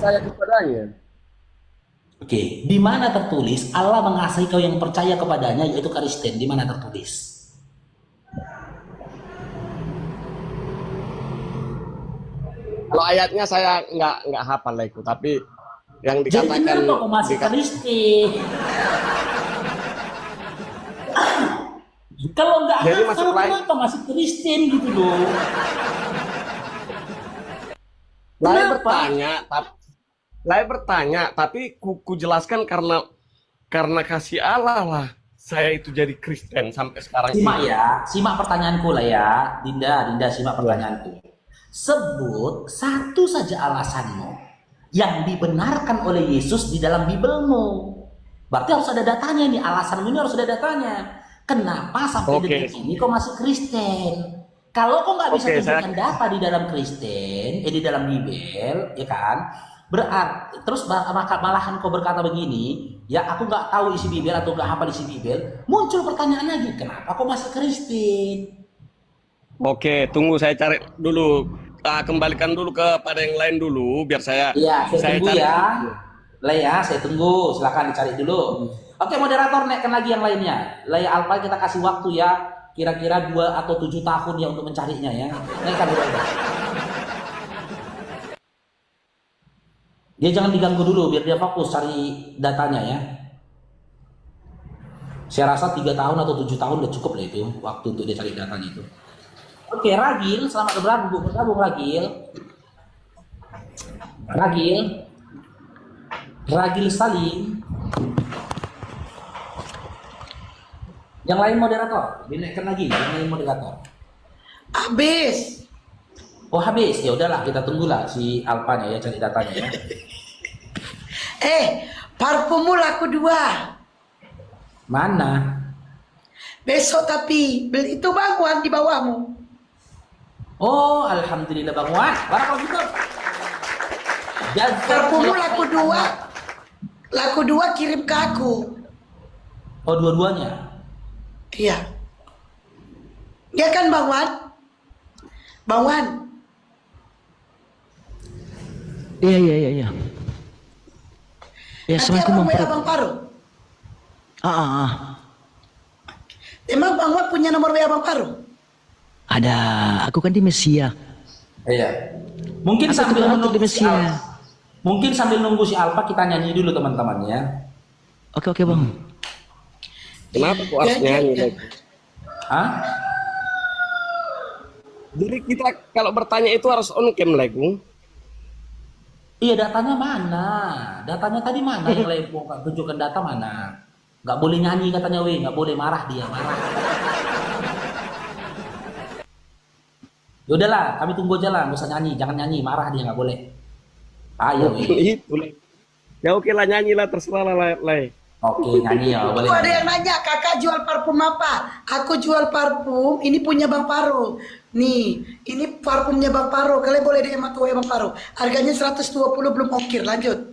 percaya kepadanya. Oke, di mana tertulis Allah mengasihi kau yang percaya kepadanya, yaitu Kristen? Di mana tertulis? Kalau ayatnya saya nggak hafal lah itu, tapi yang Jadi dikatakan kenapa kau masih Kristen? Kalau nggak jadi masuk hafal, lain. kenapa masih Kristen gitu loh? Saya Kenapa? bertanya, tapi ku jelaskan karena kasih Allah lah. Saya itu jadi Kristen sampai sekarang Simak ini. ya, simak pertanyaanku lah ya, Dinda, simak Ya. pertanyaanku. Sebut satu saja alasanmu yang dibenarkan oleh Yesus di dalam Bibelmu. Berarti harus ada datanya nih, alasanmu ini harus ada datanya. Kenapa sampai Oke. detik ini kau masih Kristen? Kalau kau nggak bisa Oke, tunjukkan data di dalam Kristen, di dalam Bibel, ya kan? Berarti terus malahan kau berkata begini, ya aku nggak tahu isi Bibel atau nggak hafal isi Bibel. Muncul pertanyaan lagi, kenapa kau masih Kristen? Oke, tunggu saya cari dulu. Kembalikan dulu kepada yang lain dulu, biar Iya, saya saya tunggu cari. ya. Lah ya, saya tunggu. Silakan dicari dulu. Oke, moderator naikkan lagi yang lainnya. Lah ya, Alfa kita kasih waktu ya. Kira-kira 2 atau 7 tahun ya untuk mencarinya ya. Naikkan dulu. Dia jangan diganggu dulu biar dia fokus cari datanya ya. Saya rasa 3 tahun atau 7 tahun udah cukup lah itu waktu untuk dia cari datanya itu. Oke, Ragil, selamat bergabung Ragil. Ragil Salim. Yang lain moderator, dinaikkan lagi. Yang lain moderator. Habis. Oh habis, ya udahlah kita tunggulah si Alpanya ya cari datanya ya. Parfummu laku 2. Mana? Besok tapi beli itu bangkuan di bawahmu. Oh, alhamdulillah Bang Wan. Barakallahu fikum. Parfummu laku 2. Laku 2 kirim ke aku. Oh, dua-duanya. Iya. Ya kan Bang Wan? Bang Wan. Iya. Ya, Nanti Assalamualaikum abang Bang WA Farouk. Bang Farouk. Ah. Emang Bang Wan punya nomor WA Bang Farouk? Ada, aku kan di Mesia. Iya. Mungkin Aku sambil kebetulan menunggu di si Mesia. Mungkin sambil nunggu si Alfa kita nyanyi dulu teman-teman ya. Oke Bang. Kenapa kok harus nyanyi lagi? Hah? Jadi kita kalau bertanya itu harus on cam lagi. Iya, datanya mana? Datanya tadi mana yang lain tunjukkan data mana? Nggak boleh nyanyi katanya weh, nggak boleh marah dia, marah. Yaudahlah, kami tunggu aja lah, nggak usah nyanyi, jangan nyanyi, marah dia nggak boleh. Ayo weh. Itu lah. Ya oke lah, nyanyi lah, terserah lah. Oke, nyanyi ya, boleh. Tuh ada Nyanyi. yang nanya, kakak jual parfum apa? Aku jual parfum, ini punya Bang Farouk. Nih, ini parfumnya Bang Farouk. Kalian boleh DM atau WA Bang Farouk. Harganya 120 belum ongkir. Lanjut.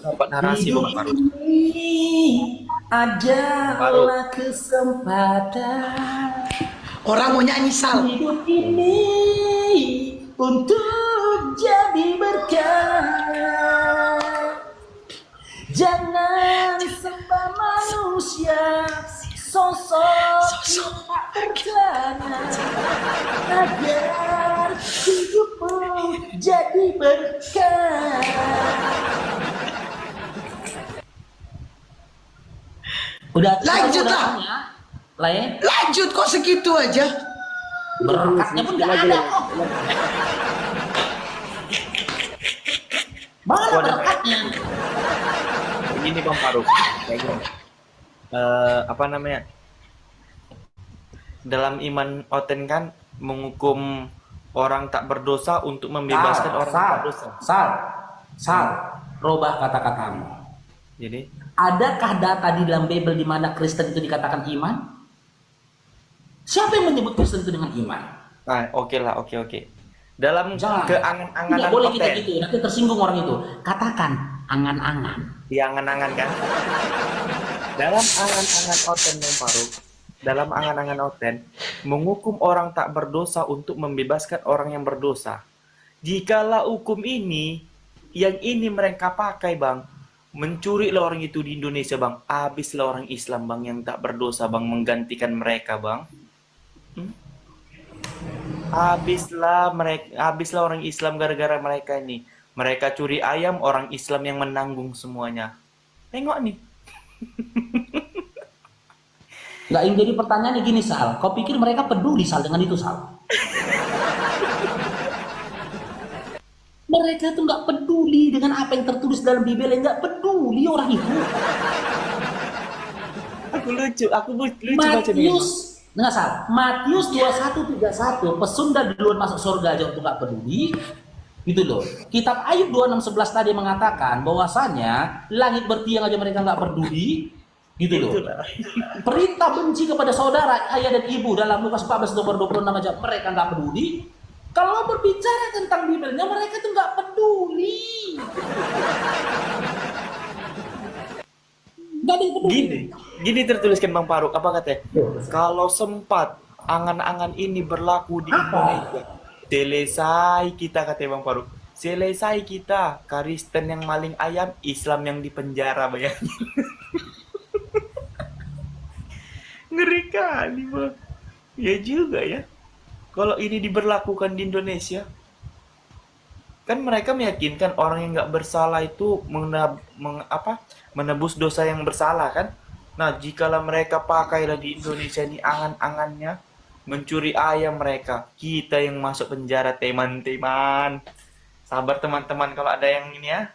Dapat narasi Bang Farouk. Ini adalah kesempatan Orang mau nyanyi Sal. hidup ini untuk jadi berkah. Jangan sembah manusia, sosok tak berkelana, agar hidupmu jadi berkah. Udah Lanjutlah. Lain Lanjut kok segitu aja. berkatnya pun nggak ada kok. Mana berkatnya? Begini Bang Farouk. Apa namanya? Dalam iman oten kan menghukum orang tak berdosa untuk membebaskan orang tak berdosa. Sal, robah kata-katamu. Jadi, Adakah data di dalam Bible di mana Kristen itu dikatakan iman? Siapa yang menyebut Kristen itu dengan iman? oke lah, oke. Dalam Jangan. keangan-anganan Tidak boleh kita oten, gitu, nanti tersinggung orang itu. Katakan angan-angan. di angan-angan kan? Dalam angan-angan oten Bang Farouk, dalam angan-angan oten menghukum orang tak berdosa untuk membebaskan orang yang berdosa. jikalau hukum ini, yang ini mereka pakai bang, mencuri lah orang itu di Indonesia bang, habislah orang Islam bang yang tak berdosa bang menggantikan mereka bang. Habislah orang Islam gara-gara mereka ini. Mereka curi ayam, orang Islam yang menanggung semuanya. Tengok nih. Nggak, yang jadi pertanyaannya gini Sal, kau pikir mereka peduli Sal dengan itu Sal? Mereka tuh nggak peduli dengan apa yang tertulis dalam Bible, nggak peduli orang itu. Aku lucu baca Bible. Nggak Sal, Matius 21:31, pesundal duluan masuk surga aja untuk nggak peduli. Gitu loh. Kitab Ayub 26:11 tadi mengatakan bahwasanya langit bertiang aja mereka nggak peduli. Gitu loh. Perintah benci kepada saudara, ayah dan ibu dalam Lukas 14 nomor 26 aja mereka nggak peduli. Kalau berbicara tentang Bibelnya mereka tuh nggak peduli. Nggak ada yang peduli. Gini tertuliskan Bang Faruk, apa katanya? Kalau sempat angan-angan ini berlaku di Indonesia, selesai kita, katanya Bang Faruk. Selesai kita, Kristen yang maling ayam, Islam yang dipenjara, bayangin. Ngeri kali bang. Ya juga ya. Kalau ini diberlakukan di Indonesia, kan mereka meyakinkan orang yang nggak bersalah itu menebus dosa yang bersalah kan. Nah, jikalau mereka pakailah di Indonesia ini angan-angannya mencuri ayam mereka, kita yang masuk penjara teman-teman. Sabar teman-teman kalau ada yang ini ya,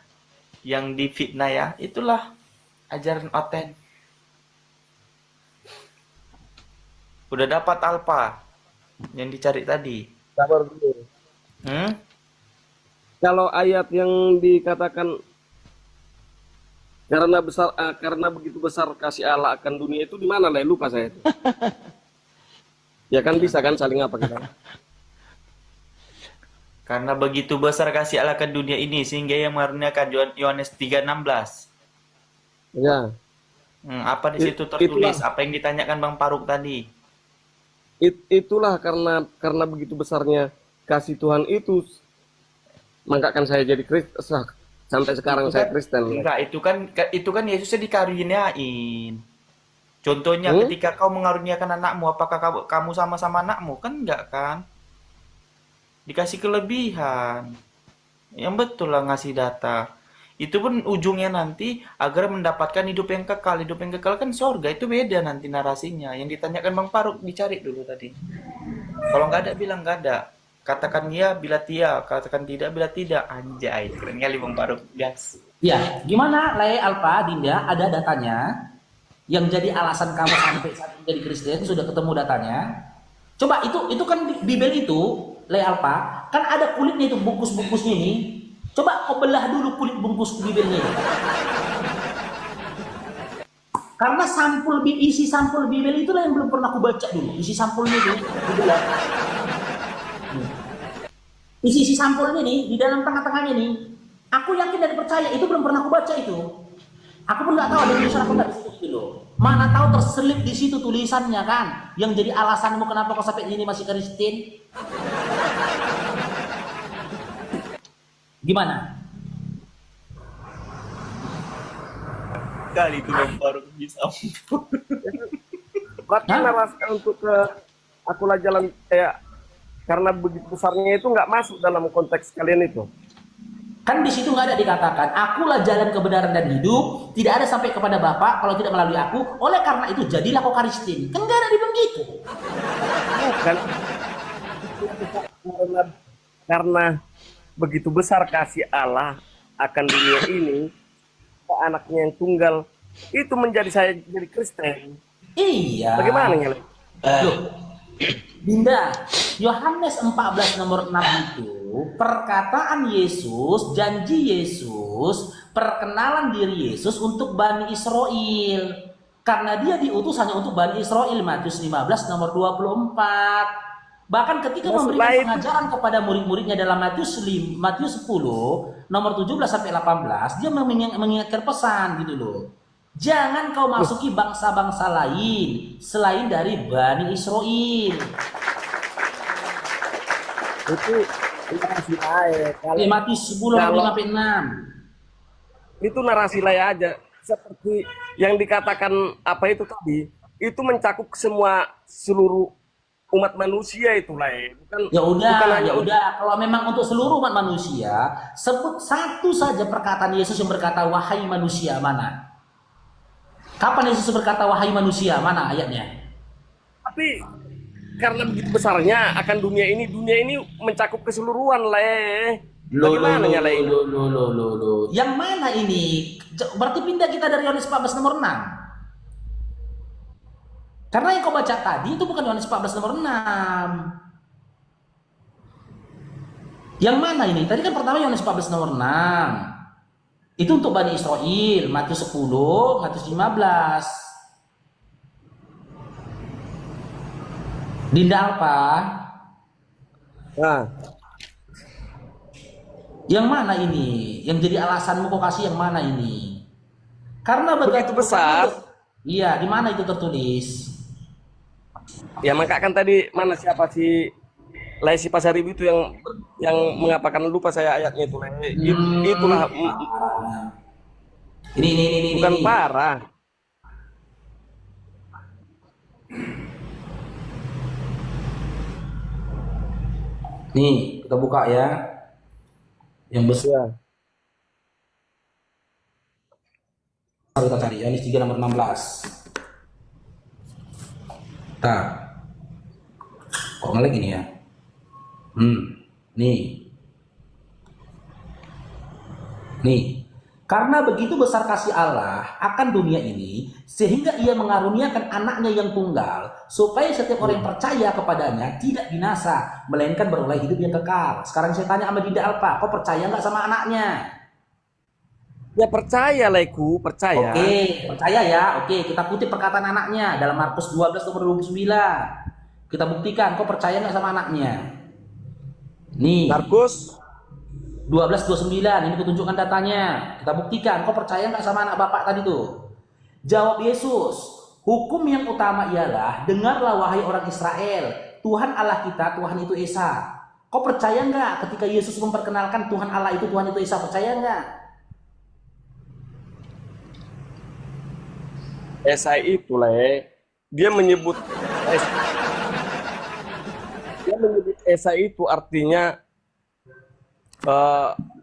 yang difitnah ya, itulah ajaran oten. Udah dapat Alfa yang dicari tadi. Sabar dulu. Kalau ayat yang dikatakan karena begitu besar kasih Allah akan dunia itu di mana lah? Lupa saya itu. Ya kan bisa kan saling apa kita? Karena begitu besar kasih Allah ke dunia ini sehingga yang mengaruniakan, Yohanes 3:16. Ya. Apa di situ tertulis? Apa yang ditanyakan Bang Faruk tadi? Itulah karena begitu besarnya kasih Tuhan itu, maka kan saya jadi Kristen sampai sekarang saya Kristen. Enggak, itu kan Yesusnya dikaruniain. Contohnya ketika kau mengaruniakan anakmu, apakah kamu sama-sama anakmu? Kan enggak kan? Dikasih kelebihan. Yang betul lah ngasih data. Itu pun ujungnya nanti agar mendapatkan hidup yang kekal. Hidup yang kekal kan sorga, itu beda nanti narasinya. Yang ditanyakan Bang Faruk dicari dulu tadi. Kalau nggak ada bilang nggak ada. Katakan ya bila iya, katakan tidak bila tidak. Anjay, keren kali Bang Faruk. Yes. Ya, gimana Lay, Alfa, Dinda, ada datanya yang jadi alasan kamu sampai saat ini jadi Kristen, sudah ketemu datanya. Coba itu kan Bible itu, Lay, Alfa, kan ada kulitnya itu, bungkus-bungkusnya ini. Coba kau belah dulu kulit bungkus Bibelnya. Karena isi sampul Bibel itulah yang belum pernah aku baca dulu. Isi sampulnya itu dibelah. Isi sampulnya nih di dalam tengah-tengahnya nih. Aku yakin dan percaya itu belum pernah aku baca itu. Aku pun nggak tahu ada tulisan apa nggak di situ gitu loh. Mana tahu terselip di situ tulisannya kan. Yang jadi alasanmu kenapa kau sampai ini masih Kristen. Gimana? Kali itu Bang Faruk bisa. Bahkan narasikan untuk akulah jalan karena begitu besarnya itu nggak masuk dalam konteks kalian itu. Kan di situ nggak ada dikatakan akulah jalan kebenaran dan hidup, tidak ada sampai kepada Bapa kalau tidak melalui aku. Oleh karena itu jadilah kau Kristen. Kan nggak ada di begitu. Bukan. Karena begitu besar kasih Allah akan dunia ini, anaknya yang tunggal itu menjadi saya jadi Kristen. Iya. Bagaimana ya? Loh, Dinda, Yohanes 14 nomor 6 itu perkataan Yesus, janji Yesus, perkenalan diri Yesus untuk Bani Israel. Karena dia diutus hanya untuk Bani Israel, Matius 15 nomor 24. Bahkan ketika memberikan pengajaran kepada murid-muridnya dalam Matius 10 nomor 17 sampai 18, dia mengingatkan pesan gitu loh. Jangan kau masuki bangsa-bangsa lain selain dari Bani Israel. Itu narasi lain. Matius 10 Kalau 5 sampai 6. itu narasi lain aja, seperti yang dikatakan apa itu tadi, itu mencakup semua seluruh umat manusia itu lah, bukan Ya bukan udah, hanya ya udah. Kalau memang untuk seluruh umat manusia, sebut satu saja perkataan Yesus yang berkata wahai manusia, mana? Kapan Yesus berkata wahai manusia? Mana ayatnya? tapi karena begitu besarnya akan dunia ini mencakup keseluruhan lah. Bagaimana nyalain? Lo. Yang mana ini? Berarti pindah kita dari Yohanes 14 nomor 6. Karena yang kau baca tadi itu bukan Yohanes 14 nomor 6. Yang mana ini? Tadi kan pertama Yohanes 14 nomor 6. Itu untuk Bani Israel, Matius 10, Matius 15. Dinda apa? Nah, Yang mana ini? Yang jadi alasanmu kau kasih yang mana ini? Karena begitu besar. Iya, di mana itu tertulis? Ya maka kan tadi mana siapa si Laisi Pasaribu itu yang mengapakan, lupa saya ayatnya itu. Itulah Ini. bukan parah. Nih, kita buka ya. Yang besar Ya. kita cari. Yohanes 3 nomor 16. Nah, kok ngelag ini ya? Nih. Karena begitu besar kasih Allah akan dunia ini, sehingga ia mengaruniakan anaknya yang tunggal, supaya setiap orang yang percaya kepadanya tidak binasa, melainkan beroleh hidup yang kekal. Sekarang saya tanya sama Dinda Alpa, kau percaya nggak sama anaknya? Ya percaya lah, percaya. Oke, percaya ya. Oke, kita kutip perkataan anaknya dalam Markus 12 nomor 29. Kita buktikan, kau percaya nggak sama anaknya? Nih. Markus 12:29, ini kutunjukkan datanya. Kita buktikan, kau percaya nggak sama anak bapak tadi tuh? Jawab Yesus, hukum yang utama ialah, dengarlah wahai orang Israel, Tuhan Allah kita, Tuhan itu Esa. Kau percaya nggak ketika Yesus memperkenalkan Tuhan Allah itu, Tuhan itu Esa? Percaya nggak? Esai itu lah, dia menyebut Esai itu artinya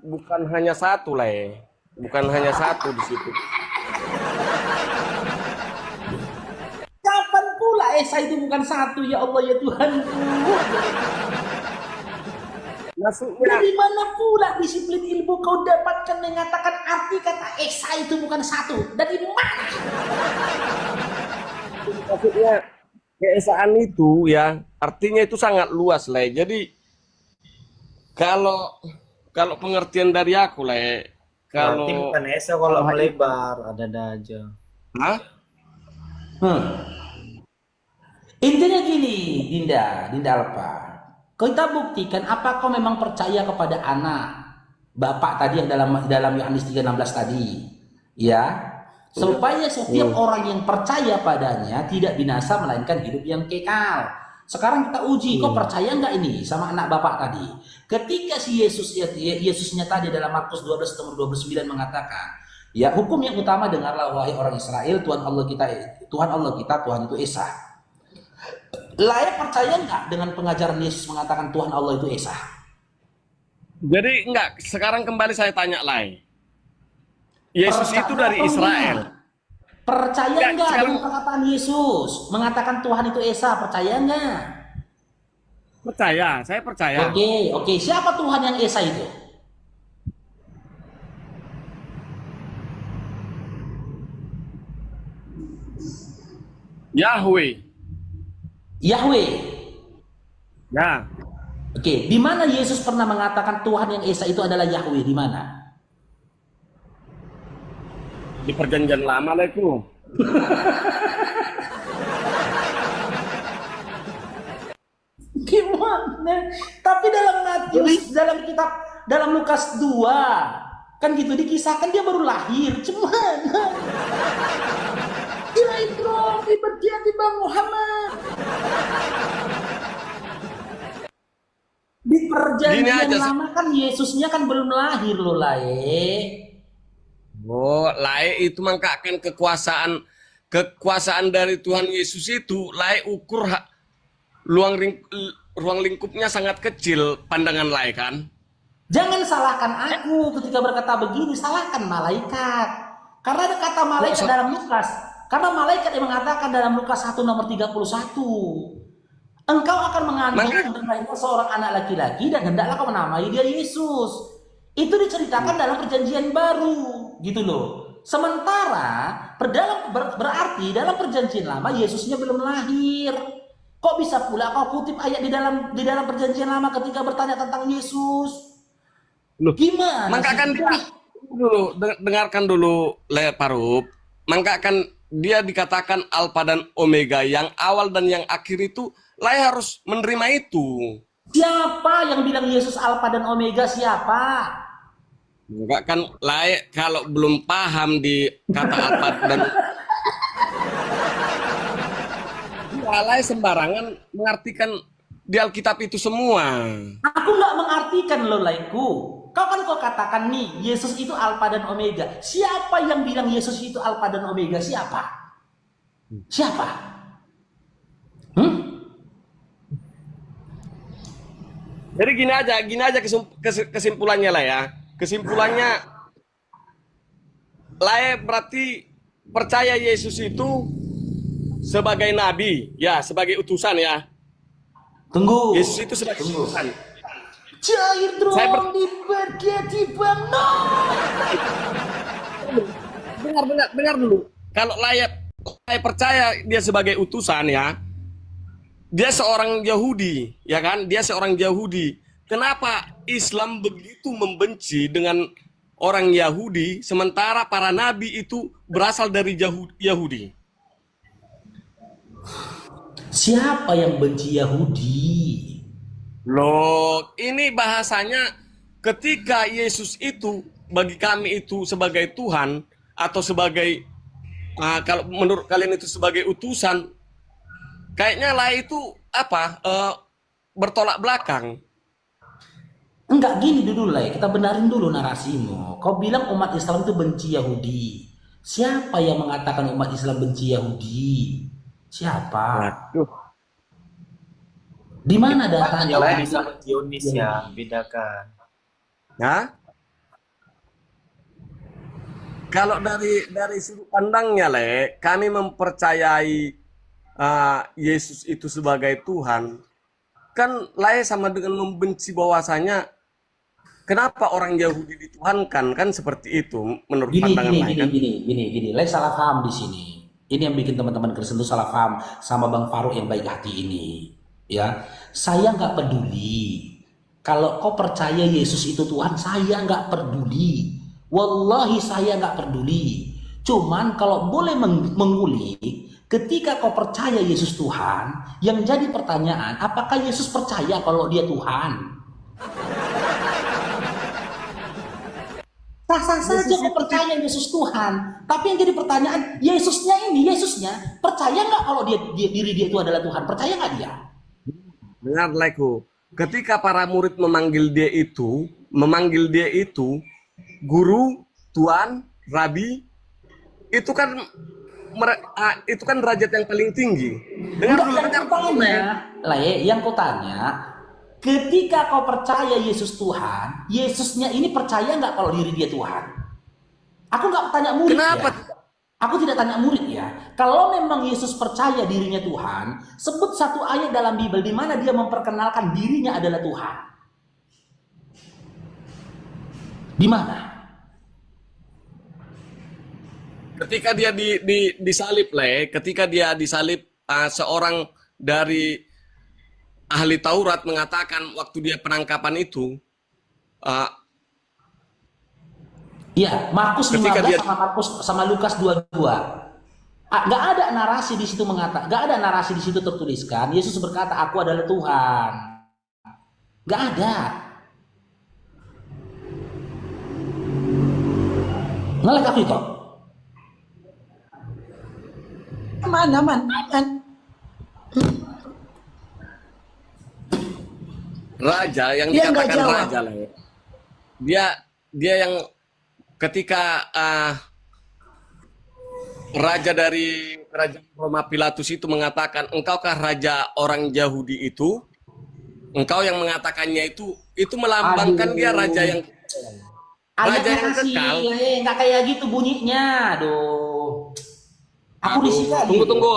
bukan hanya satu lah, bukan hanya satu di situ. Kapan pula Esa itu bukan satu, ya Allah ya Tuhan? Maksudnya Dari mana pula disiplin ilmu kau dapatkan mengatakan arti kata Esa itu bukan satu? Dari mana? maksudnya keesaan itu ya artinya itu sangat luas lah. Jadi kalau pengertian dari aku lah, kalau Berarti bukan Esa kalau melebar, ada aja. Hah? Intinya gini, Dinda Alpa. Kita buktikan apa kau memang percaya kepada anak Bapak tadi yang dalam Yohanes 3:16 tadi. Ya. Supaya setiap orang yang percaya padanya tidak binasa melainkan hidup yang kekal. Sekarang kita uji, kau percaya nggak ini sama anak bapak tadi? Ketika si Yesusnya tadi dalam Markus 12 nomor 29 mengatakan, ya hukum yang utama dengarlah wahai orang Israel, Tuhan Allah kita, Tuhan itu Esa. Layak percaya nggak dengan pengajaran Yesus mengatakan Tuhan Allah itu Esa? Jadi enggak, sekarang kembali saya tanya lagi. Yesus itu dari Israel. Percaya nggak sekarang dengan perkataan Yesus mengatakan Tuhan itu Esa? Percaya nggak? percaya, saya percaya. Oke. Siapa Tuhan yang Esa itu? Yahweh. Yahweh. Ya, Oke, di mana Yesus pernah mengatakan Tuhan yang Esa itu adalah Yahweh? Di mana? di perjanjian lama lah itu. Gimana? Tapi dalam Matius, dalam Lukas 2, kan gitu dikisahkan dia baru lahir. Cuman kirain dong diberkati Bang Muhammad. Di Gini perjanjian aja, lama kan Yesusnya kan belum lahir loh Lae. oh, lae itu mengatakan kekuasaan dari Tuhan Yesus itu lae ukur ruang lingkupnya sangat kecil pandangan lae kan. Jangan salahkan aku ketika berkata begini, salahkan malaikat. Karena ada kata malaikat dalam Lukas. Karena malaikat yang mengatakan dalam Lukas 1 nomor 31. Engkau akan mengandung dan melahirkan seorang anak laki-laki dan hendaklah kau menamai dia Yesus. Itu diceritakan dalam perjanjian baru, gitu loh. Sementara berarti dalam perjanjian lama Yesusnya belum lahir. Kok bisa pula kau kutip ayat di dalam perjanjian lama ketika bertanya tentang Yesus? Loh, Gimana maka sih? kan dengarkan dulu Le Parup. Maka kan dia dikatakan Alfa dan Omega, yang awal dan yang akhir itu lae harus menerima itu. Siapa yang bilang Yesus Alfa dan Omega? Siapa? Enggak kan lae kalau belum paham di kata Alfa dan lae sembarangan mengartikan di Alkitab itu semua. Aku nggak mengartikan loh laiku. Kau katakan nih Yesus itu Alfa dan Omega. Siapa yang bilang Yesus itu Alfa dan Omega? Siapa? Siapa? Jadi gini aja kesimpulannya lah ya. Kesimpulannya lae berarti percaya Yesus itu sebagai nabi, ya, sebagai utusan ya. Tunggu. Yesus itu sebagai utusan. Cair Saya dong di berkati bang. No. Dengar dulu. Kalau layak percaya dia sebagai utusan ya, dia seorang Yahudi, ya kan? Dia seorang Yahudi. Kenapa Islam begitu membenci dengan orang Yahudi, sementara para nabi itu berasal dari Yahudi? Siapa yang benci Yahudi? Loh, ini bahasanya ketika Yesus itu bagi kami itu sebagai Tuhan atau sebagai kalau menurut kalian itu sebagai utusan, kayaknya lah itu apa bertolak belakang. Enggak, gini dulu lah ya, kita benarin dulu narasimu. Kau bilang umat Islam itu benci Yahudi. Siapa yang mengatakan umat Islam benci Yahudi? Siapa? Waduh. Di mana datanya? Yahudi sama Zionis ya, bedakan. Nah, kalau dari sudut pandangnya kami mempercayai Yesus itu sebagai Tuhan, kan sama dengan membenci bahwasanya kenapa orang Yahudi dituhankan, kan seperti itu menurut pandangan kan? Gini. Lai salah paham di sini. Ini yang bikin teman-teman Kristen itu salah paham sama Bang Farouk yang baik hati ini. Ya, saya nggak peduli. Kalau kau percaya Yesus itu Tuhan, saya nggak peduli. Wallahi saya nggak peduli. Cuman kalau boleh mengulik, ketika kau percaya Yesus Tuhan, yang jadi pertanyaan, apakah Yesus percaya kalau dia Tuhan? Sah-sah saja kau percaya Yesus Tuhan. Tapi yang jadi pertanyaan, Yesusnya percaya nggak kalau diri dia itu adalah Tuhan? Percaya nggak dia? Dengar Leko, ketika para murid memanggil dia itu guru, tuan, rabi, itu kan derajat yang paling tinggi. Dengar dulu, yang kau tanya, ketika kau percaya Yesus Tuhan, Yesusnya ini percaya nggak kalau diri dia Tuhan? Aku nggak tanya murid. Kenapa? Ya. Aku tidak tanya murid ya. Kalau memang Yesus percaya dirinya Tuhan, sebut satu ayat dalam Bible di mana dia memperkenalkan dirinya adalah Tuhan. Di mana? Ketika dia disalib, ketika dia disalib, seorang dari ahli Taurat mengatakan waktu dia penangkapan itu, iya, Markus 15 sama Lukas 22. Nggak ada narasi di situ tertuliskan Yesus berkata aku adalah Tuhan. Nggak ada. Ngelek aku itu. Aman. raja yang Dia nggak dikatakan jawab. raja lah ya. Dia yang ketika raja dari kerajaan Roma Pilatus itu mengatakan, engkaukah raja orang Yahudi itu? Engkau yang mengatakannya itu melambangkan Aduh. dia raja yang raja Ayatnya yang kasih, kekal. nggak kayak gitu bunyinya. Aduh. Aku risih kali. Tunggu.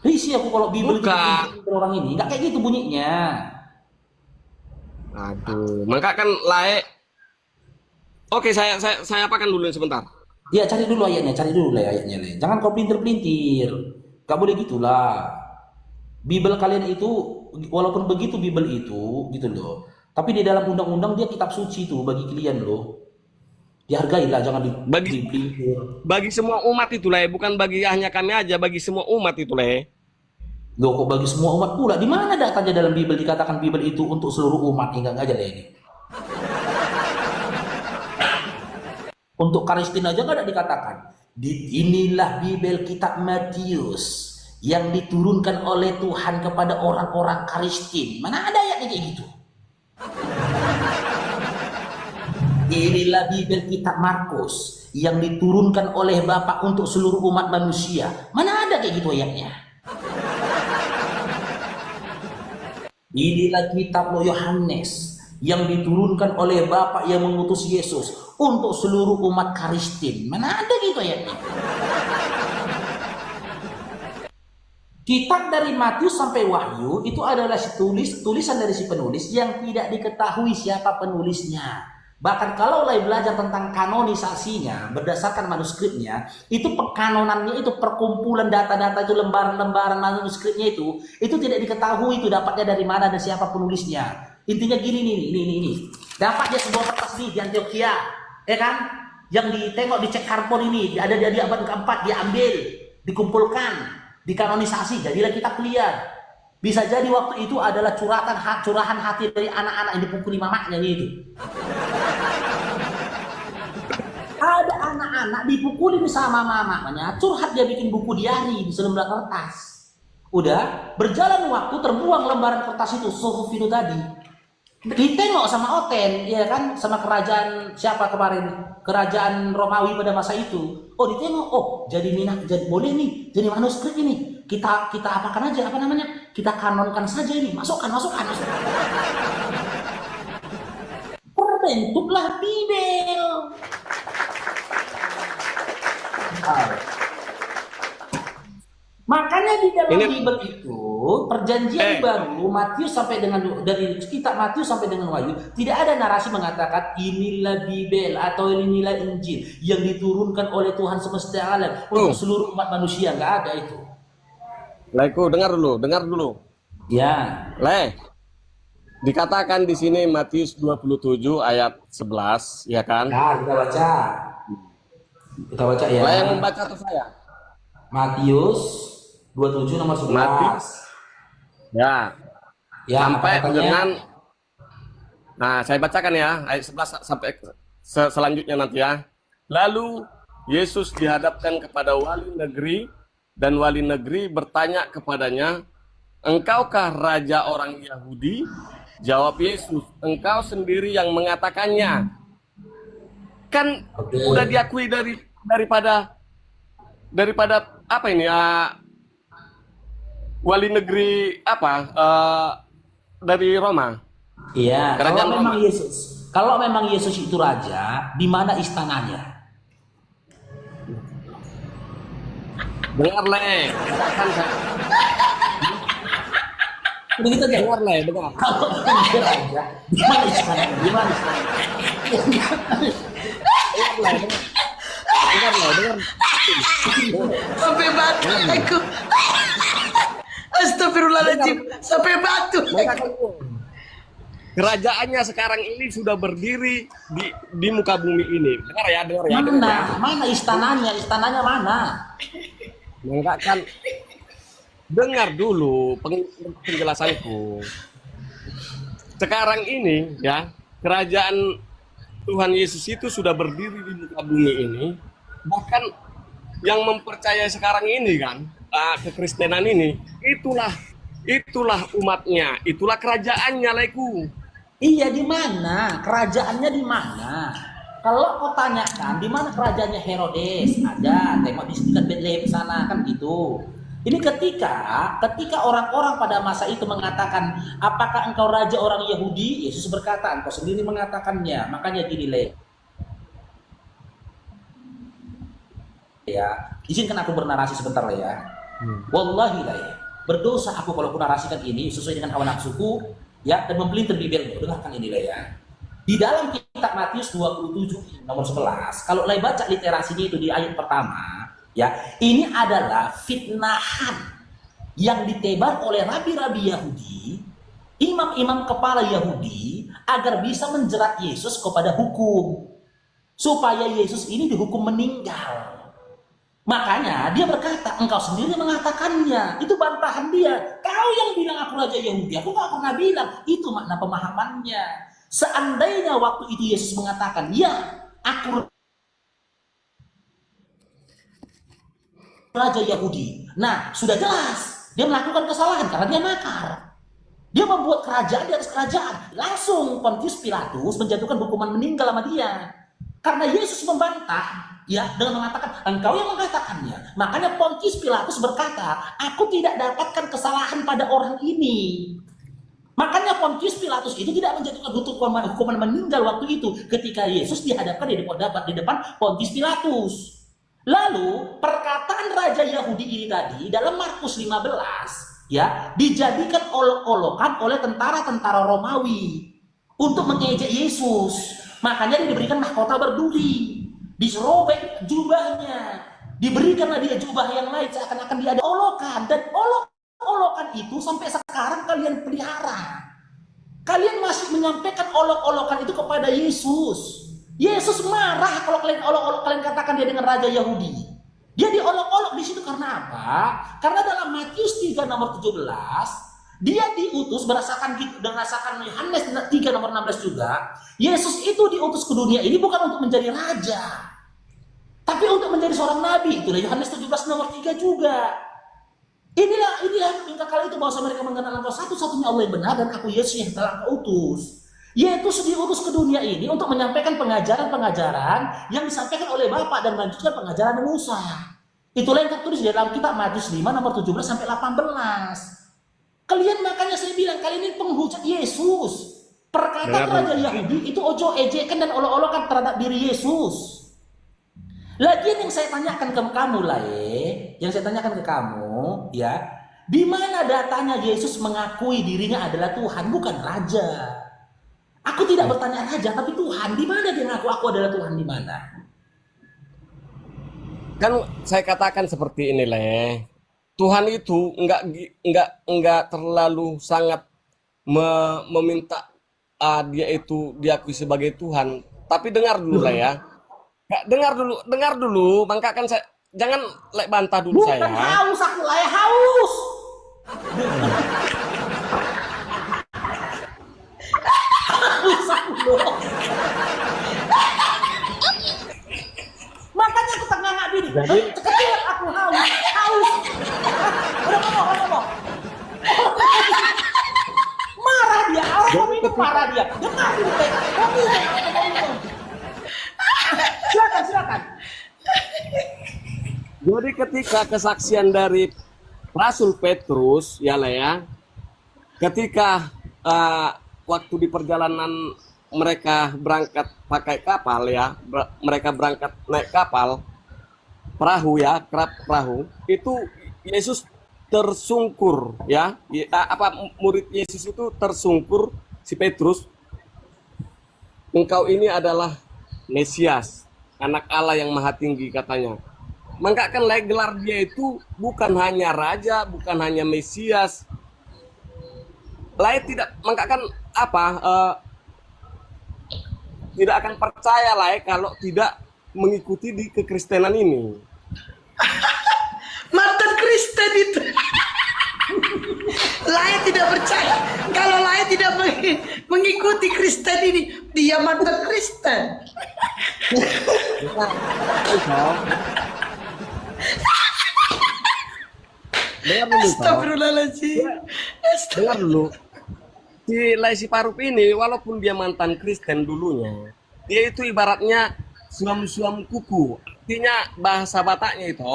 Risih aku kalau Bible Bukan. gitu orang ini. Nggak kayak gitu bunyinya. Aduh, maka kan layak. Oke, saya apakan dulu sebentar. Ya cari dulu ayatnya, Le. Jangan kau pelintir-pelintir. Gak boleh gitulah. Bible kalian itu, walaupun begitu Bible itu, gitu loh. Tapi di dalam undang-undang dia kitab suci tuh bagi kalian loh. Dihargailah, jangan dipelintir. Bagi semua umat itu lah, bukan bagi hanya kami aja, bagi semua umat itu lah. Loh kok bagi semua umat pula? Di mana datanya dalam Bible dikatakan Bible itu untuk seluruh umat? Enggak aja lah ini. Untuk Kristen aja nggak ada dikatakan. Inilah Bible kitab Matius yang diturunkan oleh Tuhan kepada orang-orang Kristen. Mana ada ayatnya kayak gitu? Inilah Bible kitab Markus yang diturunkan oleh Bapa untuk seluruh umat manusia. Mana ada kayak gitu ayatnya? Inilah kitab Yohanes yang diturunkan oleh Bapa yang mengutus Yesus untuk seluruh umat Kristen. Mana ada gitu ayatnya? Kitab dari Matius sampai Wahyu itu adalah tulisan dari si penulis yang tidak diketahui siapa penulisnya. Bahkan kalau mulai belajar tentang kanonisasinya berdasarkan manuskripnya, itu pekanonannya itu perkumpulan data-data itu lembaran-lembaran manuskripnya itu tidak diketahui itu dapatnya dari mana dan siapa penulisnya. Intinya gini nih. Dapatnya sebuah kertas nih di Antioquia, ya kan? Yang ditengok di cek karbon ini ada di abad keempat diambil, dikumpulkan, dikanonisasi, jadilah kitab kalian. Bisa jadi waktu itu adalah curahan hati dari anak-anak yang dipukuli mamanya itu. Ada anak-anak dipukuli sama mamanya, curhat dia bikin buku diari di selembar kertas. Udah berjalan waktu terbuang lembaran kertas itu, suhuf itu tadi. Ditengok sama Oten, ya kan, sama kerajaan siapa kemarin, kerajaan Romawi pada masa itu. Oh ditengok, oh jadi boleh nih, jadi manuskrip ini. Kita apakan aja, apa namanya? Kita kanonkan saja ini, masukkan. Terbentuklah Bible. Makanya di dalam Bible itu perjanjian baru Matius sampai dengan dari kitab Matius sampai dengan Wahyu tidak ada narasi mengatakan inilah Bible atau inilah Injil yang diturunkan oleh Tuhan semesta alam untuk seluruh umat manusia. Nggak ada itu. Leko, dengar dulu. Ya. Dikatakan di sini Matius 27 ayat 11, ya kan? Nah, kita baca ya. Yang membaca atau saya? Matius 27 nomor 11. Matius. Ya. Sampai dengan saya bacakan ya, ayat 11 sampai selanjutnya nanti ya. Lalu Yesus dihadapkan kepada wali negeri dan wali negeri bertanya kepadanya, "Engkaukah raja orang Yahudi?" Jawab Yesus, "Engkau sendiri yang mengatakannya." Kan udah diakui daripada apa ini wali negeri dari Roma. Iya. Kerajaan Roma. Kalau memang Yesus itu raja, di mana istananya? Dengar Le, kan Udah gitu aja. dengar Le, dengar. Kalau dia raja, di mana istananya? Dengar. Sampai batu aku. Astagfirullahaladzim. Sampai batu. Kerajaannya sekarang ini sudah berdiri di muka bumi ini. Dengar ya. Mana istananya? Istananya mana? Mengatakan, dengar dulu penjelasanku. Sekarang ini ya, kerajaan Tuhan Yesus itu sudah berdiri di muka bumi ini. Bahkan yang mempercayai sekarang ini kan, kekristenan ini, itulah itulah umatnya, itulah kerajaannya, Laiku. Iya, di mana? Kerajaannya di mana? Kalau kau tanyakan di mana kerajaannya Herodes, ada, tengok di sekitar Bethlehem sana kan gitu. Ini ketika orang-orang pada masa itu mengatakan, apakah engkau raja orang Yahudi? Yesus berkata, engkau sendiri mengatakannya. Makanya gini, Le. Ya, izinkan aku bernarasi sebentar, Le ya. Wallahi, Le, berdosa aku kalau aku narasikan ini sesuai dengan hawa nafsuku, ya, dan mempelintir bibirmu. Dengarkan ini, Le ya. Di dalam kitab Matius 27 nomor 11, kalau Le baca literasinya itu di ayat pertama, ya, ini adalah fitnahan yang ditebar oleh rabi-rabi Yahudi, imam-imam kepala Yahudi, agar bisa menjerat Yesus kepada hukum, supaya Yesus ini dihukum meninggal. Makanya dia berkata, engkau sendiri mengatakannya. Itu bantahan dia. Kau yang bilang aku raja Yahudi, aku gak pernah bilang. Itu makna pemahamannya. Seandainya waktu itu Yesus mengatakan, ya, aku raja Yahudi. Nah, sudah jelas. Dia melakukan kesalahan karena dia makar. Dia membuat kerajaan di atas kerajaan. Langsung Pontius Pilatus menjatuhkan hukuman meninggal sama dia. Karena Yesus membantah, ya, dengan mengatakan, engkau yang mengatakannya. Makanya Pontius Pilatus berkata, aku tidak dapatkan kesalahan pada orang ini. Makanya Pontius Pilatus itu tidak menjatuhkan hukuman meninggal waktu itu ketika Yesus dihadapkan di depan Pontius Pilatus. Lalu perkataan Raja Yahudi ini tadi dalam Markus 15, ya, dijadikan olok-olokan oleh tentara-tentara Romawi untuk mengejek Yesus. Makanya dia diberikan mahkota berduri, diserobek jubahnya, diberikanlah dia jubah yang lain seakan-akan dia ada olokan, dan olok-olokan itu sampai sekarang kalian pelihara. Kalian masih menyampaikan olok-olokan itu kepada Yesus. Yesus marah kalau kalian olok-olok, kalian katakan dia dengan raja Yahudi. Dia diolok-olok di situ karena apa? Karena dalam Matius 3 nomor 17, dia diutus berdasarkan Yohanes 3 nomor 16 juga. Yesus itu diutus ke dunia ini bukan untuk menjadi raja, tapi untuk menjadi seorang nabi. Itu Yohanes 17 nomor 3 juga. Inilah minta kali itu bahwa mereka mengenal engkau satu-satunya Allah yang benar dan aku Yesus yang telah engkau utus. Yaitu diutus ke dunia ini untuk menyampaikan pengajaran-pengajaran yang disampaikan oleh Bapa dan melanjutkan pengajaran Musa. Itulah yang tertulis di dalam kitab Matius 5 nomor 17 sampai 18. Kalian, makanya saya bilang kalian ini penghujat Yesus. Perkataan Raja Yahudi itu ojo ejekan dan olok-olokan terhadap diri Yesus. Lagian yang saya tanyakan ke kamu lah, yang saya tanyakan ke kamu, ya, di mana datanya Yesus mengakui dirinya adalah Tuhan, bukan raja. Aku tidak bertanya raja, tapi Tuhan. Di mana dia ngaku aku adalah Tuhan, di mana? Kan saya katakan seperti ini, Le. Tuhan itu enggak terlalu sangat meminta dia itu diakui sebagai Tuhan. Tapi dengar dulu lah ya. Dengar dulu. Maka kan saya jangan bantah dulu. Bukan saya. Haus aku lah, haus. Makanya aku tengah gini. Ketika aku haus. Udah ngomong. Marah dia, orang minum marah dia. Dengar dulu, Silakan. Jadi ketika kesaksian dari Rasul Petrus, ya lah ya, ketika waktu di perjalanan mereka berangkat pakai kapal ya, mereka berangkat naik kapal perahu ya, perahu itu Yesus tersungkur ya, murid Yesus itu tersungkur si Petrus, engkau ini adalah Mesias, anak Allah yang maha tinggi katanya. Maka kan gelar dia itu bukan hanya raja, bukan hanya Mesias. Lain tidak, maka kan tidak akan percaya lah kalau tidak mengikuti di kekristenan ini. Mantan Kristen itu. Lain tidak percaya. Kalau lain tidak mengikuti Kristen ini, dia mantan Kristen. dengar dulu toh. Astagfirullahaladzim. Dengar dulu. Si Lai Siparup ini walaupun dia mantan Kristen dulunya, dia itu ibaratnya suam-suam kuku. Artinya bahasa Bataknya itu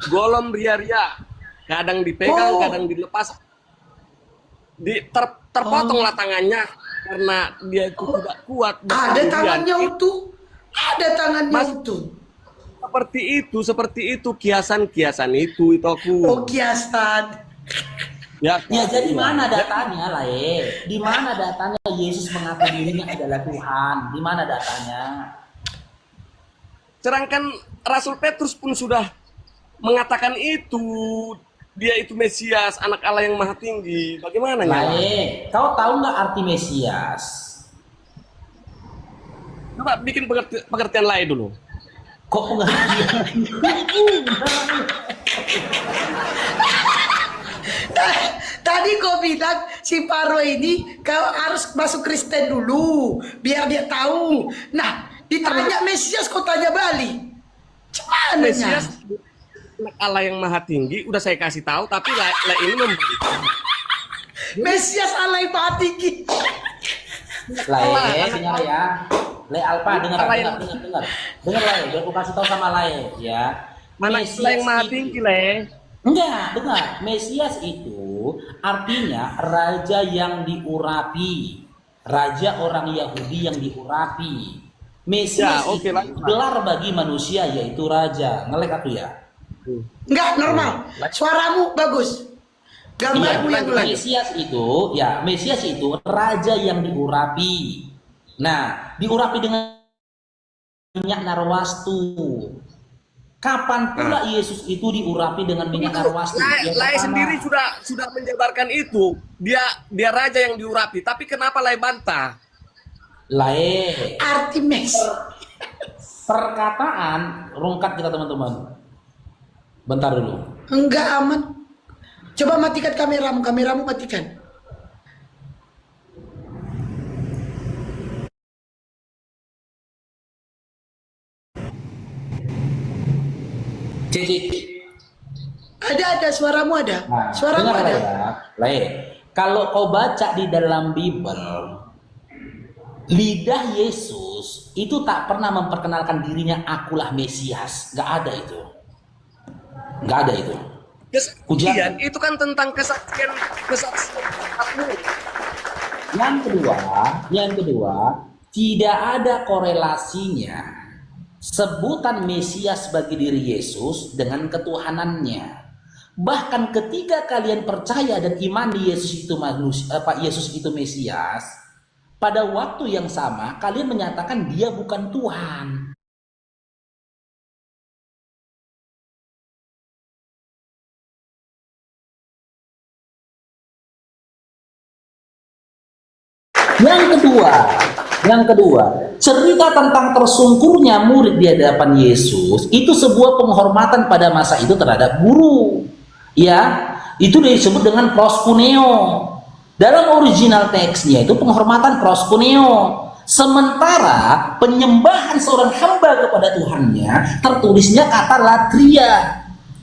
golom ria-ria. Kadang dipegang, kadang dilepas. Terpotonglah tangannya karena dia itu tidak kuat. Ada berkemudian. tangannya utuh. Ada tangannya Mas- utuh. Seperti itu kiasan itu aku. Oh, kiasan. Ya jadi iya. mana datanya lah Di mana datanya Yesus mengaku dirinya adalah Tuhan? Di mana datanya? Sedangkan Rasul Petrus pun sudah mengatakan itu, dia itu Mesias, anak Allah yang Maha Tinggi. Bagaimana ya? Kau tahu nggak arti Mesias? Coba bikin pengertian lain dulu. Kok pengertian? Tadi kau bilang si Paro ini kau harus masuk Kristen dulu biar dia tahu. Nah, ditanya Mesias kau tanya Bali. Cuman Mesias, anak Allah yang Maha Tinggi, udah saya kasih tahu, tapi ini membantah. Mesias alay Maha Tinggi. Dengar ya. Alpa dengar. Dengar biar aku kasih tahu sama ya. Mana Allah yang Maha Tinggi, Enggak, dengar. Mesias itu artinya raja yang diurapi. Raja orang Yahudi yang diurapi. Mesias Ya, oke, itu lanjut. gelar bagi manusia yaitu raja. Ngelek aku ya. Enggak normal. Suaramu bagus. Gambarmu yang lagi. Mesias itu raja yang diurapi. Nah, diurapi dengan minyak narwastu. Kapan pula Yesus itu diurapi dengan minyak narwastu? Yang Lai pertama. sendiri sudah menjabarkan itu. Dia raja yang diurapi, tapi kenapa Lai bantah? Arti mes. Perkataan rungkat kita teman-teman. Bentar dulu. Enggak aman. Coba matikan kameramu matikan. Cik. Ada suaramu ada. Nah, Suaramu dengar ada. ya. Kalau kau baca di dalam Bible, lidah Yesus itu tak pernah memperkenalkan dirinya akulah Mesias. Gak ada itu. Kesaksian itu kan tentang kesaksian. Yang kedua, tidak ada korelasinya sebutan Mesias bagi diri Yesus dengan ketuhanannya. Bahkan ketika kalian percaya dan imani Yesus itu Yesus itu Mesias, pada waktu yang sama kalian menyatakan dia bukan Tuhan. Yang kedua, cerita tentang tersungkurnya murid di hadapan Yesus itu sebuah penghormatan pada masa itu terhadap guru. Ya, itu disebut dengan proskuneo. Dalam original teksnya itu penghormatan proskuneo. Sementara penyembahan seorang hamba kepada Tuhannya tertulisnya kata latria.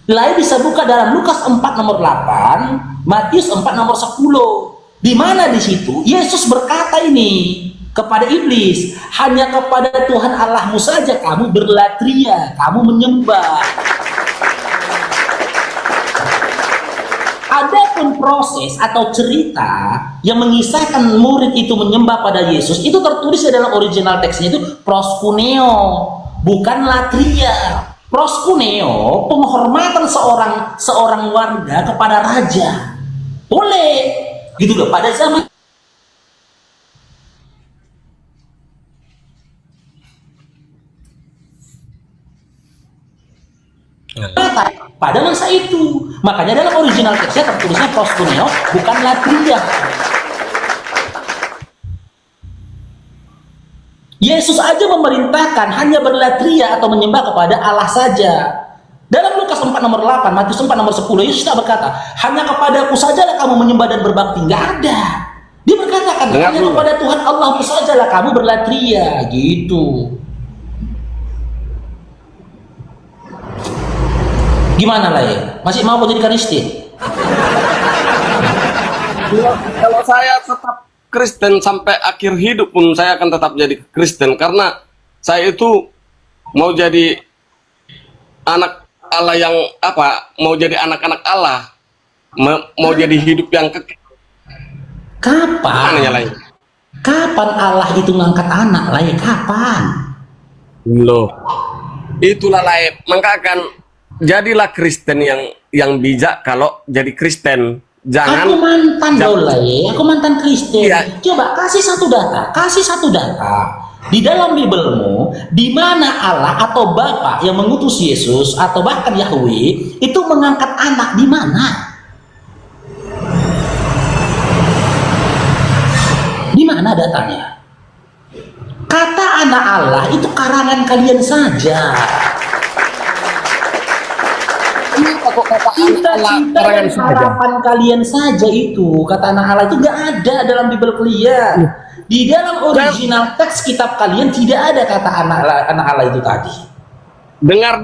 Lain bisa buka dalam Lukas 4 nomor 8, Matius 4 nomor 10. Di mana di situ Yesus berkata ini kepada iblis, hanya kepada Tuhan Allahmu saja kamu berlatria, kamu menyembah. Adapun proses atau cerita yang mengisahkan murid itu menyembah pada Yesus itu tertulis dalam original teksnya itu proskuneo, bukan latria. Proskuneo penghormatan seorang warga kepada raja. Boleh gitu loh pada zaman pada masa itu. Makanya dalam original teksnya tertulisnya proskuneo bukan latria. Yesus aja memerintahkan hanya berlatria atau menyembah kepada Allah saja. Dalam Lukas 4 nomor 8, Matius 4 nomor 10, Yesus tak berkata, hanya kepadaku sajalah kamu menyembah dan berbakti. Nggak ada. Dia berkatakan, hanya kepada Tuhan Allahmu sajalah kamu berlatria. Gitu. Gimana lah ya? Masih mau jadi Kristen? Kalau saya tetap Kristen sampai akhir hidup pun saya akan tetap jadi Kristen karena saya itu mau jadi anak Allah yang apa? Mau jadi anak-anak Allah, mau jadi hidup yang kekal. Kapan? Ya, Lai? Kapan Allah itu ngangkat anak, Lai? Kapan? Loh, itulah Lai. Maka akan jadilah Kristen yang bijak kalau jadi Kristen. Jangan. Aku mantan loh, Lai. Aku mantan Kristen. Iya. Coba kasih satu data. Di dalam Bibelmu, di mana Allah atau Bapa yang mengutus Yesus atau bahkan Yahweh itu mengangkat anak di mana? Di mana datanya? Kata anak Allah itu karangan kalian saja. Cita-cita dan harapan kalian saja itu, kata anak Allah itu nggak ada dalam Bible kalian. Di dalam original teks kitab kalian tidak ada kata anak Allah itu tadi. Dengar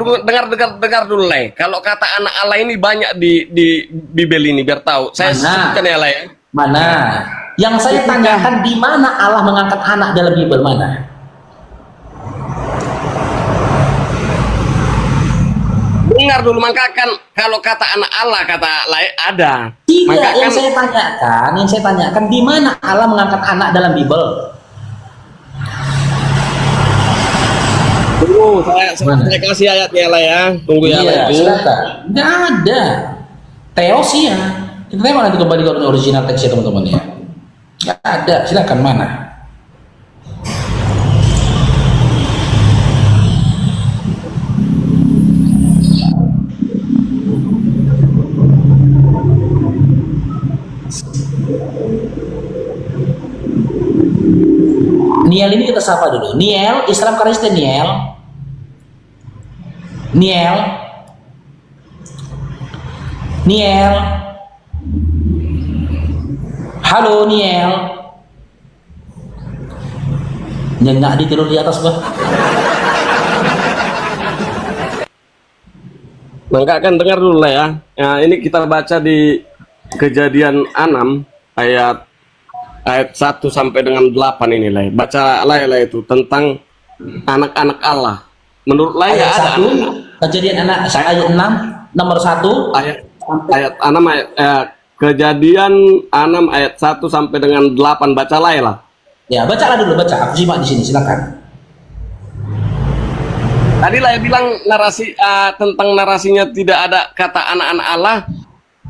dulu, Lai. Kalau kata anak Allah ini banyak di Bible ini, biar tahu. Saya sebutkan ya, Lai. Mana? Yang saya tanyakan, di mana Allah mengangkat anak dalam Bible, mana? Dengar dulu, maka kan kalau kata anak Allah, kata Lai ada. Tidak, maka yang saya tanyakan, di mana Allah mengangkat anak dalam Bible? Tunggu, saya kasih ayatnya lah ya. Tunggu ya. Iya, silakan. Nggak ada. Theos ya. Kita tengok nanti kembali ke original teksnya teman-teman ya. Nggak ada. Silakan, mana? Niel ini kita sapa dulu. Niel, Islam Kristen Niel. Niel. Halo Niel. Nyenyak di tidur di atas bah. Maka akan dengar dulu lah ya. Nah, ini kita baca di Kejadian 6 ayat 1 sampai dengan 8 ini lah. Baca lah itu tentang anak-anak Allah. Menurut lah ya ada. Kejadian anak ayat 6 nomor 1 ayat 6 Kejadian 6 ayat 1 sampai dengan 8, baca lah. Ya, bacalah dulu, baca. Aku simak di sini, silakan. Tadi lah bilang tentang narasinya tidak ada kata anak-anak Allah.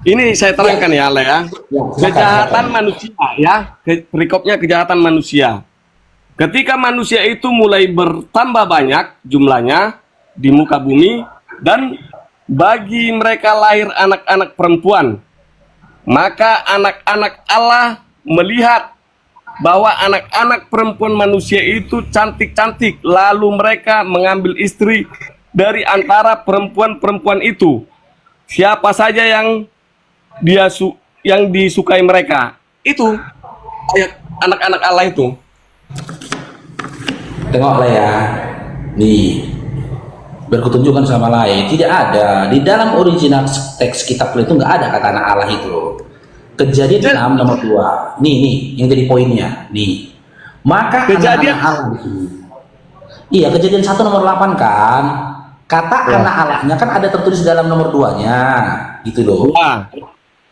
Ini saya terangkan ya, Le ya. Kejahatan manusia ya, perikopnya kejahatan manusia. Ketika manusia itu mulai bertambah banyak jumlahnya di muka bumi dan bagi mereka lahir anak-anak perempuan, maka anak-anak Allah melihat bahwa anak-anak perempuan manusia itu cantik-cantik, lalu mereka mengambil istri dari antara perempuan-perempuan itu. Siapa saja yang disukai mereka. Itu ayat anak-anak Allah itu. Tengoklah ya. Nih. Berkutunjukkan sama lain. Tidak ada. Di dalam original teks kitab itu nggak ada kata anak Allah itu. Kejadian 6 nomor 2. Nih, yang jadi poinnya. Nih. Maka Kejadian anak-anak Allah di sini. Iya, Kejadian 1 nomor 8 kan. Kata anak Allahnya kan ada tertulis dalam nomor 2-nya. Gitu loh. Nah.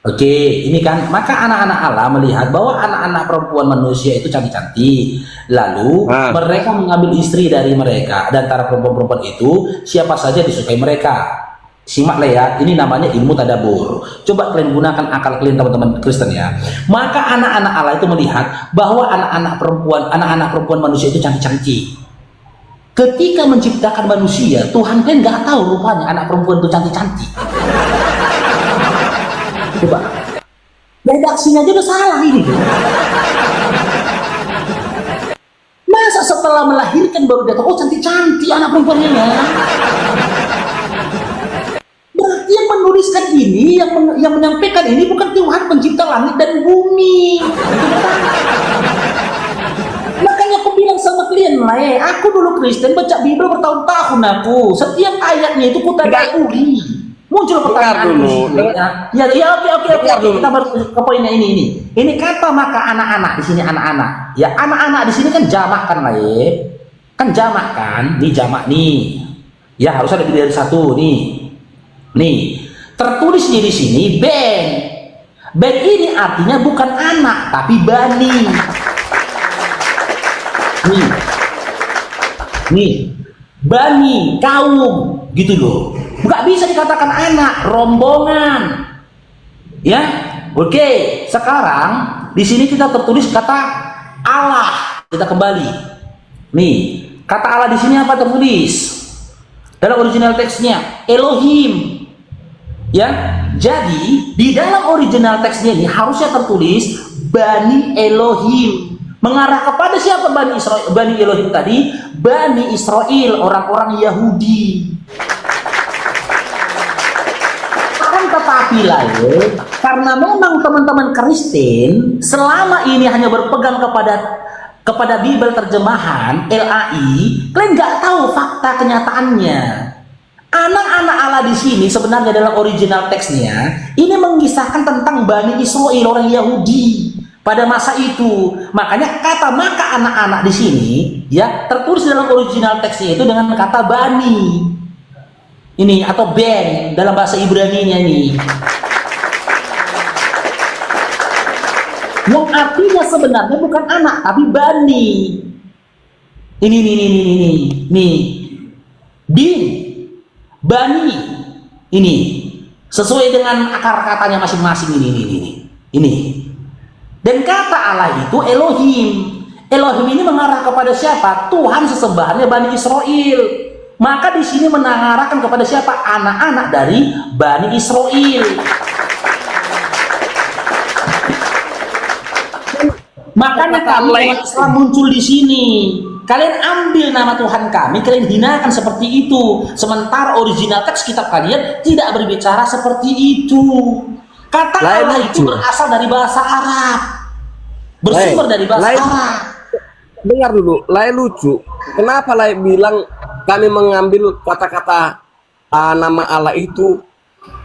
Oke, ini kan, maka anak-anak Allah melihat bahwa anak-anak perempuan manusia itu cantik-cantik. Lalu mereka mengambil istri dari mereka. Dan antara perempuan-perempuan itu, siapa saja disukai mereka. Simaklah ya, ini namanya ilmu tadabur. Coba kalian gunakan akal kalian teman-teman Kristen ya. Maka anak-anak Allah itu melihat bahwa anak-anak perempuan manusia itu cantik-cantik. Ketika menciptakan manusia, Tuhan kan nggak tahu rupanya anak perempuan itu cantik-cantik. Coba, redaksinya aja udah salah ini. Masa setelah melahirkan baru dia tahu, oh cantik-cantik anak perempuannya ya. Berarti yang menuliskan ini, yang menyampaikan ini bukan Tuhan pencipta langit dan bumi. Makanya aku bilang sama kalian, aku dulu Kristen baca Bible bertahun-tahun aku. Setiap ayatnya itu ku tadabburi. Muncul pertanyaan dulu. di sini. Ya, ya, oke. Dengar dulu. Kita baru ke poinnya ini. Ini kata maka anak-anak di sini anak-anak. Ya, anak-anak di sini kan jamak kan lah ya. Kan jamak kan? Nih jamak nih. Ya, harus ada lebih dari satu nih. Nih, tertulis di sini ben. Ben ini artinya bukan anak tapi bani. Nih, bani, kaum, gitu loh. Nggak bisa dikatakan anak, rombongan. Ya, oke. Sekarang di sini kita tertulis kata Allah. Kita kembali. Nih, kata Allah di sini apa tertulis? Dalam original teksnya Elohim. Ya, jadi di dalam original teksnya ini harusnya tertulis Bani Elohim. Mengarah kepada siapa Bani Israel? Bani Elohim tadi, Bani Israel, orang-orang Yahudi. Akan tetapi lain, karena memang teman-teman Kristen selama ini hanya berpegang kepada Bible terjemahan LAI, kalian nggak tahu fakta kenyataannya. Anak-anak Allah di sini sebenarnya dalam original teksnya ini mengisahkan tentang Bani Israel, orang Yahudi pada masa itu. Makanya kata maka anak-anak di sini ya tertulis dalam original teksnya itu dengan kata Bani ini atau Ben dalam bahasa Ibrani-nya ini. Yang artinya sebenarnya bukan anak tapi Bani. Ini nih. Bin Bani ini sesuai dengan akar katanya masing-masing ini. Dan kata Allah itu Elohim. Elohim ini mengarah kepada siapa? Tuhan sesembahannya Bani Israel. Maka di sini mengarahkan kepada siapa? Anak-anak dari Bani Israel. Makanya kami umat Islam muncul di sini. Kalian ambil nama Tuhan kami, kalian hinakan seperti itu. Sementara original teks kitab kalian tidak berbicara seperti itu. Kata Allah itu berasal dari bahasa Arab. Bersumber dari bahasa Arab. Dengar dulu, Lai lucu. Kenapa Lai bilang kami mengambil kata-kata nama Allah itu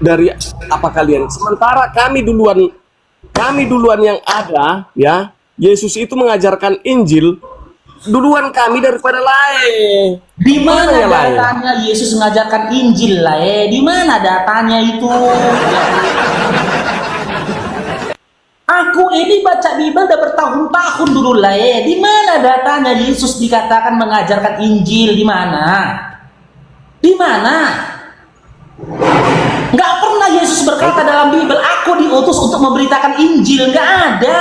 dari apa kalian? Sementara kami duluan yang ada, ya. Yesus itu mengajarkan Injil duluan kami daripada Lai. Di mana datanya Yesus mengajarkan Injil Lai? Di mana datanya itu? Aku ini baca Bible udah bertahun-tahun dulu Lai. Di mana datanya Yesus dikatakan mengajarkan Injil? Di mana? Di mana? Nggak pernah Yesus berkata dalam Bible, aku diutus untuk memberitakan Injil. Nggak ada.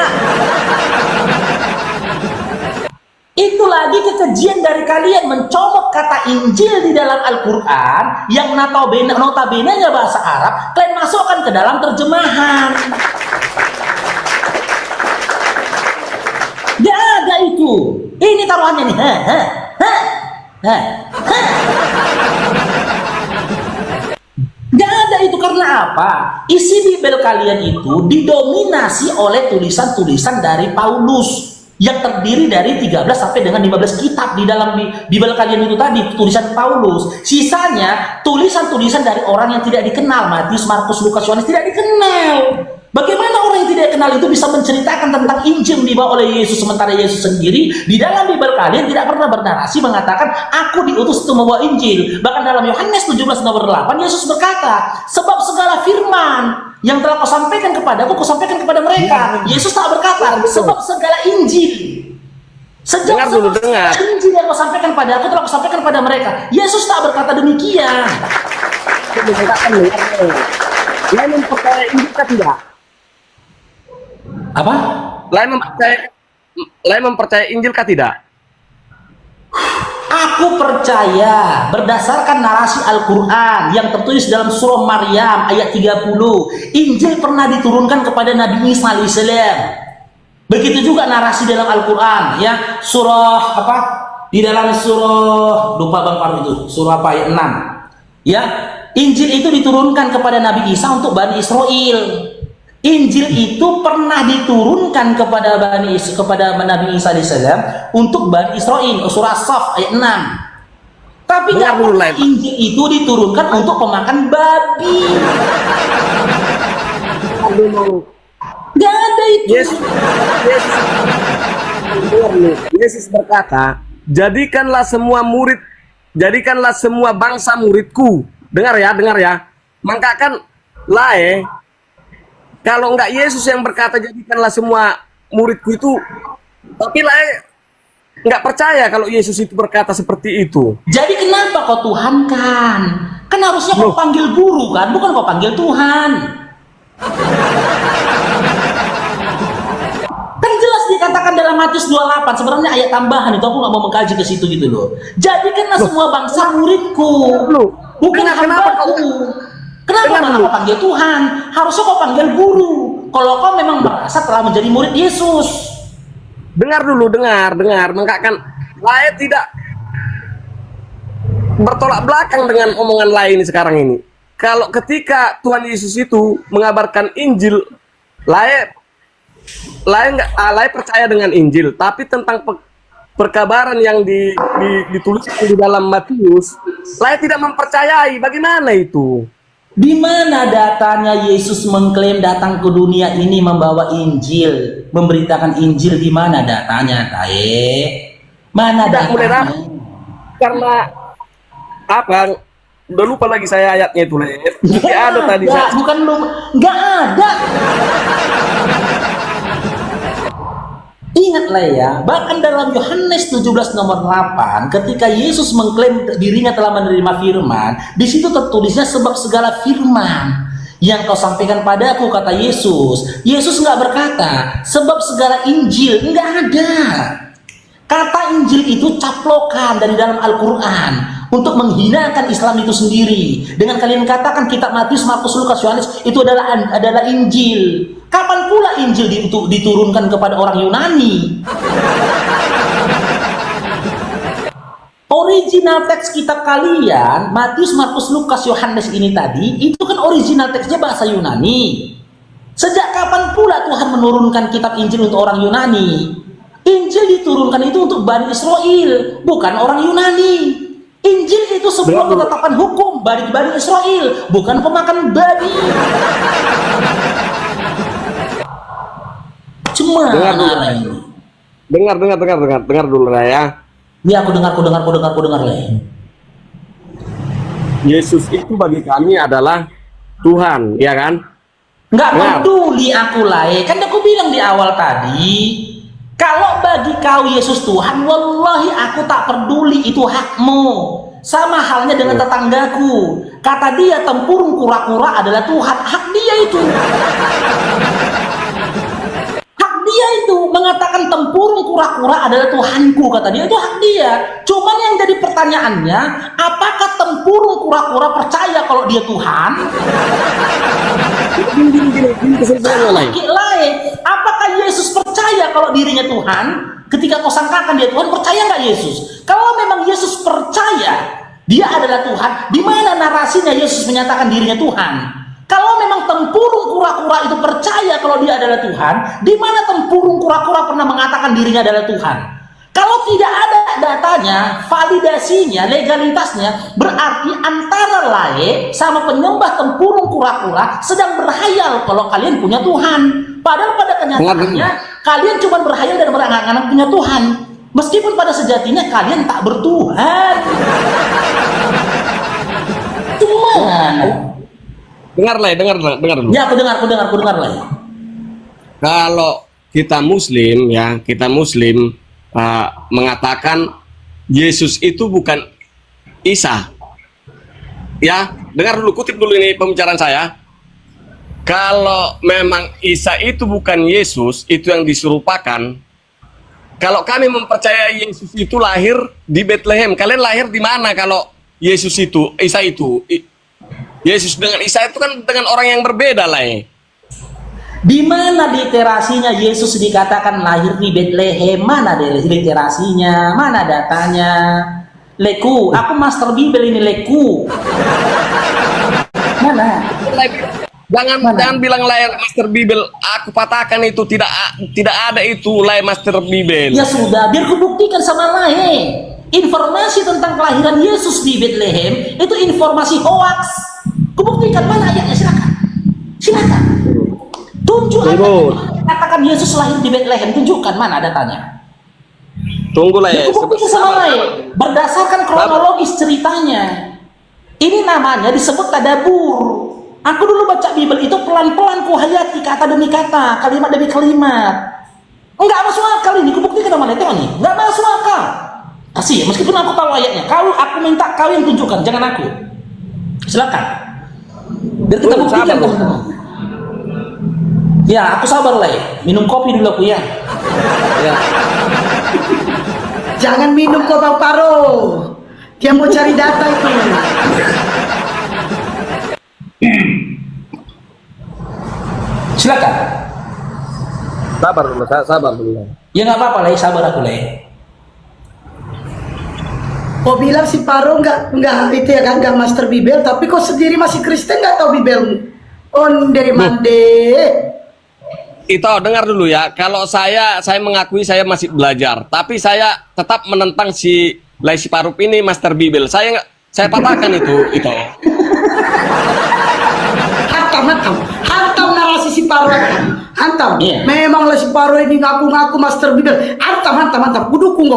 Itu lagi kekejian dari kalian mencomot kata Injil di dalam Al-Quran yang notabene-nya bahasa Arab, kalian masukkan ke dalam terjemahan. Gak ada itu. Ini taruhannya nih. Gak ada itu karena apa? Isi Bible kalian itu didominasi oleh tulisan-tulisan dari Paulus yang terdiri dari 13 sampai dengan 15 kitab di dalam Bible kalian itu tadi, tulisan Paulus. Sisanya tulisan-tulisan dari orang yang tidak dikenal, Matius, Markus, Lukas, Yohanes tidak dikenal. Bagaimana orang yang tidak kenal itu bisa menceritakan tentang Injil dibawa oleh Yesus, sementara Yesus sendiri di dalam Bible kalian tidak pernah bernarasi mengatakan aku diutus untuk membawa Injil. Bahkan dalam Yohanes 17 nomor 8 Yesus berkata, sebab segala firman yang telah kau sampaikan kepadaku, kau sampaikan kepada mereka. Yesus tak berkata sebab segala Injil. Sejak dengar. Injil yang kau sampaikan pada aku telah kau sampaikan pada mereka. Yesus tak berkata demikian. Lain mempercayai Injil tidak? Apa? Lain mempercayai Injil kah tidak? Aku percaya berdasarkan narasi Al-Quran yang tertulis dalam surah Maryam ayat 30, Injil pernah diturunkan kepada Nabi Isa alaihissalam. Begitu juga narasi dalam Al-Quran, ya, surah apa? Di dalam surah, lupa Bang Faruk itu, surah apa ayat 6. Ya, Injil itu diturunkan kepada Nabi Isa untuk Bani Israel. Injil itu pernah diturunkan kepada Nabi Isa alaihissalam untuk Bani Israel, surah Saf ayat 6. Tapi Dengar nggak dulu, pernah Lai. Injil itu diturunkan untuk pemakan babi. Nggak ada itu. Yesus, Yesus, dengar dulu. Yesus berkata, jadikanlah semua bangsa muridku. Dengar ya. Maka kan Lai, kalau nggak Yesus yang berkata jadikanlah semua muridku itu, tapi Lai nggak percaya kalau Yesus itu berkata seperti itu. Jadi kenapa kau Tuhan kan? Kan harusnya kau Loh. panggil guru kan, bukan kau panggil Tuhan. Kan jelas dikatakan dalam Matius 28, sebenarnya ayat tambahan itu aku nggak mau mengkaji ke situ gitu loh. Jadikanlah semua bangsa muridku, Loh, bukan kenapa hambaku. Kenapa Dengar malah dulu. kau panggil Tuhan? Harusnya kau panggil guru. Kalau kau memang merasa telah menjadi murid Yesus. dengar dulu, dengar. Maka kan Lai tidak bertolak belakang dengan omongan Lai ini sekarang ini. Kalau ketika Tuhan Yesus itu mengabarkan Injil, Lai percaya dengan Injil, tapi tentang perkabaran yang dituliskan di dalam Matius, Lai tidak mempercayai. Bagaimana itu? Di mana datanya Yesus mengklaim datang ke dunia ini membawa Injil, memberitakan Injil? Di mana datanya, Tae? Mana Tidak mulai datanya? Karena apa? Udah lupa lagi saya ayatnya itu, Lai. Tidak ada tadi. Bukan lu, nggak ada. Ingatlah ya, bahkan dalam Yohanes 17 nomor 8, ketika Yesus mengklaim dirinya telah menerima firman, di situ tertulisnya sebab segala firman yang kau sampaikan padaku, kata Yesus. Yesus nggak berkata sebab segala Injil, nggak ada. Kata Injil itu caplokan dari dalam Al-Quran untuk menghinakan Islam itu sendiri. Dengan kalian katakan kitab Matius, Markus, Lukas, Yohanes itu adalah Injil. Kapan pula Injil diturunkan kepada orang Yunani? Original teks kitab kalian, Matius, Markus, Lukas, Yohanes ini tadi, itu kan original teksnya bahasa Yunani. Sejak kapan pula Tuhan menurunkan kitab Injil untuk orang Yunani? Injil diturunkan itu untuk Bani Israel, bukan orang Yunani. Injil itu sebuah ketetapan hukum bagi Bani Israel, bukan pemakan babi. Cuma Dengar dulu lah ya. Ya, aku dengar lah. Yesus itu bagi kami adalah Tuhan, ya kan? Nggak Dengar. peduli aku lah, kan aku bilang di awal tadi, kalau bagi kau Yesus Tuhan, wallahi aku tak peduli, itu hakmu. Sama halnya dengan tetanggaku, kata dia tempurung kura-kura adalah Tuhan, hak dia itu. Dia itu mengatakan tempurung kura-kura adalah Tuhanku, kata dia, itu hak dia. Cuman yang jadi pertanyaannya, apakah tempurung kura-kura percaya kalau dia Tuhan? Lain, apakah Yesus percaya kalau dirinya Tuhan? Ketika kau sangkakan dia Tuhan, percaya nggak Yesus? Kalau memang Yesus percaya dia adalah Tuhan, di mana narasinya Yesus menyatakan dirinya Tuhan? Kalau memang tempurung kura-kura itu percaya kalau dia adalah Tuhan, di mana tempurung kura-kura pernah mengatakan dirinya adalah Tuhan? Kalau tidak ada datanya, validasinya, legalitasnya, berarti antara Lae sama penyembah tempurung kura-kura sedang berhayal kalau kalian punya Tuhan. Padahal pada kenyataannya, kalian cuma berhayal dan berangan-angan punya Tuhan. Meskipun pada sejatinya kalian tak bertuhan. Cuma Dengar dulu. ya, aku dengar lah. Kalau kita Muslim ya, mengatakan Yesus itu bukan Isa. Ya, dengar dulu, kutip dulu ini pembicaraan saya. Kalau memang Isa itu bukan Yesus, itu yang diserupakan. Kalau kami mempercayai Yesus itu lahir di Bethlehem, kalian lahir di mana kalau Yesus itu, Isa itu? Yesus dengan Isa itu kan dengan orang yang berbeda lah ya. Di mana literasinya Yesus dikatakan lahir di Bethlehem? Mana literasinya? Mana datanya? Leku, aku master Bible ini leku. Mana? Jangan bilang layar Master Bible. Aku patahkan itu, tidak ada itu layar Master Bible. Ya sudah, biar kubuktikan sama lain. informasi tentang kelahiran Yesus di Bethlehem itu informasi hoax. Kubuktikan, mana ayatnya? Silakan. Silakan. Tunjuk ayat yang katakan Yesus lahir di Bethlehem. Tunjukkan, mana datanya. Tunggulah ya. Kubuktikan sama lain. Berdasarkan kronologis ceritanya. Ini namanya disebut tadabur. Aku dulu baca Bible itu pelan-pelan kuhayati kata demi kata, kalimat demi kalimat. Enggak masuk akal ini, kubuktikan sama lain. Tengok nih, enggak masuk akal. Kasih ya, meskipun aku tahu ayatnya. Aku minta kau yang tunjukkan, jangan aku. Silakan. Biar kita buktikan, teman-teman. Ya, aku sabar lah ya. Minum kopi dulu aku ya. Ya. Jangan minum kok Bang Paro. Dia mau cari data itu. Silakan. Sabar dulu. Ya nggak apa-apa lah, sabar aku lah. Kok bilang si Paro nggak itu ya kan, nggak master Bibel, tapi kok sendiri masih Kristen nggak tahu Bibelmu? Oh, dari Mande. Itu dengar dulu ya. Kalau saya mengakui saya masih belajar, tapi saya tetap menentang si Laisi Parup ini master Bibel. Saya patahkan itu. Hantam narasi si Paro. Hantam. Iya. Memanglah si Paro ini ngaku-ngaku master Bibel. Hantam. Kudukung.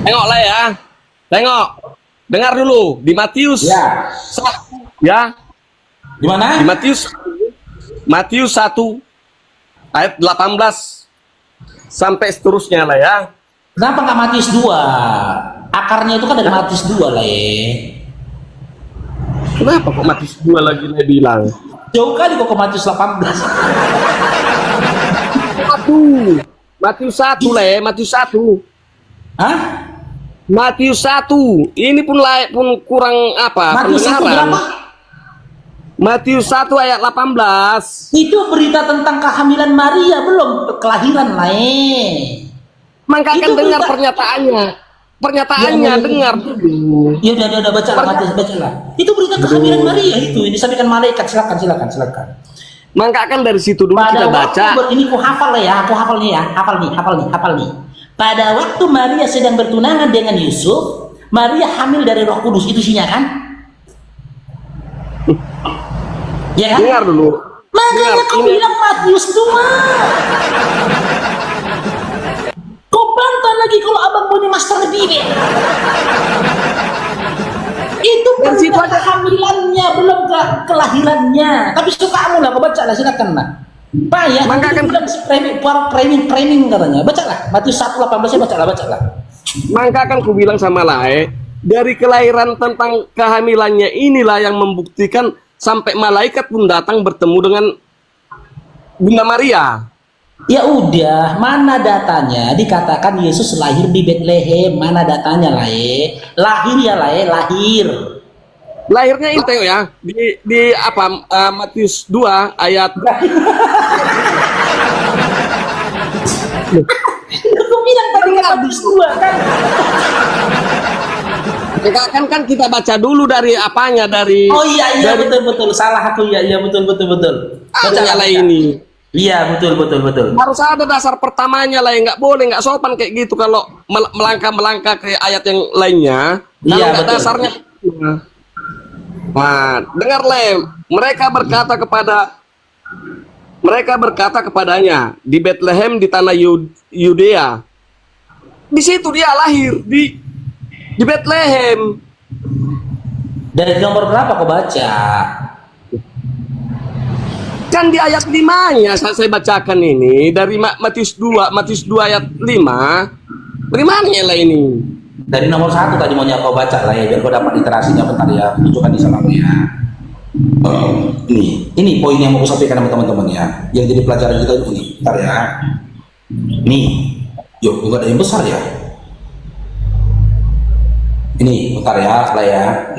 Tengok lah ya. Tengok. Dengar dulu di Matius. Ya. Ya. Di mana? Di Matius 1 ayat 18 sampai seterusnya lah ya. Kenapa nggak Matius 2? Akarnya itu kan dari Matius 2 lah ya. Kenapa kok Matius 2 lagi dia bilang? Jauh kali kok ke Matius 18. Matius 1 lah ya, Matius 1. Hah? Matius 1. Ini pun kurang apa? Matius 1 berapa? Matius 1 ayat 18. Itu berita tentang kehamilan Maria, belum kelahiran lah. Maka akan Itu dengar berita. Pernyataannya dengar dulu. Ya udah baca lah, Matius baca lah. Itu berita kehamilan Maria itu yang disampaikan malaikat. Silakan. Maka akan dari situ dulu kita baca. Ini ku hafal lah ya, aku hafal nih ya, hafal nih. Pada waktu Maria sedang bertunangan dengan Yusuf, Maria hamil dari Roh Kudus, itu isinya kan? Ya kan? Dengar dulu. Makanya kau bilang Matius 2. Kau bantah lagi kalau abang punya master Bibel. Itu Dan situ berita kehamilannya, belum kelahirannya. Tapi sukamu lah, kau baca lah, silakan lah. Pak ya, Maka akan bilang framing katanya. Bacalah Matius 1:18 bacalah. Maka akan ku bilang sama Lae, dari kelahiran tentang kehamilannya inilah yang membuktikan sampai malaikat pun datang bertemu dengan Bunda Maria. Ya udah, mana datanya? Dikatakan Yesus lahir di Bethlehem. Mana datanya Lae? Lahir ya Lae, lahir. Lahirnya itu ya di apa Matius 2 ayat. Aku bilang tadi Matius 2 kan. Kan kita baca dulu dari apanya dari. Oh iya dari, betul salah aku ya betul. Baca lah ini. Iya betul. Harus ada dasar pertamanya lah, nggak boleh nggak sopan kayak gitu kalau melangkah ke ayat yang lainnya. Iya betul. Dasarnya. Nah, dengar Lem, mereka berkata kepadanya di Bethlehem di tanah Yudea. Di situ dia lahir di Bethlehem. Dari nomor berapa kau baca? Kan di ayat 5-nya saya bacakan ini dari Matius 2 ayat 5. Dari mana lah ini? Dari nomor 1 tadi maunya kau baca lah ya, biar kau dapat literasinya. Bentar ya, tunjukkan di sana ya. Ini poin yang mau sampaikan sama teman-teman ya, yang jadi pelajaran kita ini. Bentar ya. Nih, yuk, enggak ada yang besar ya. Ini, bentar ya, lah ya.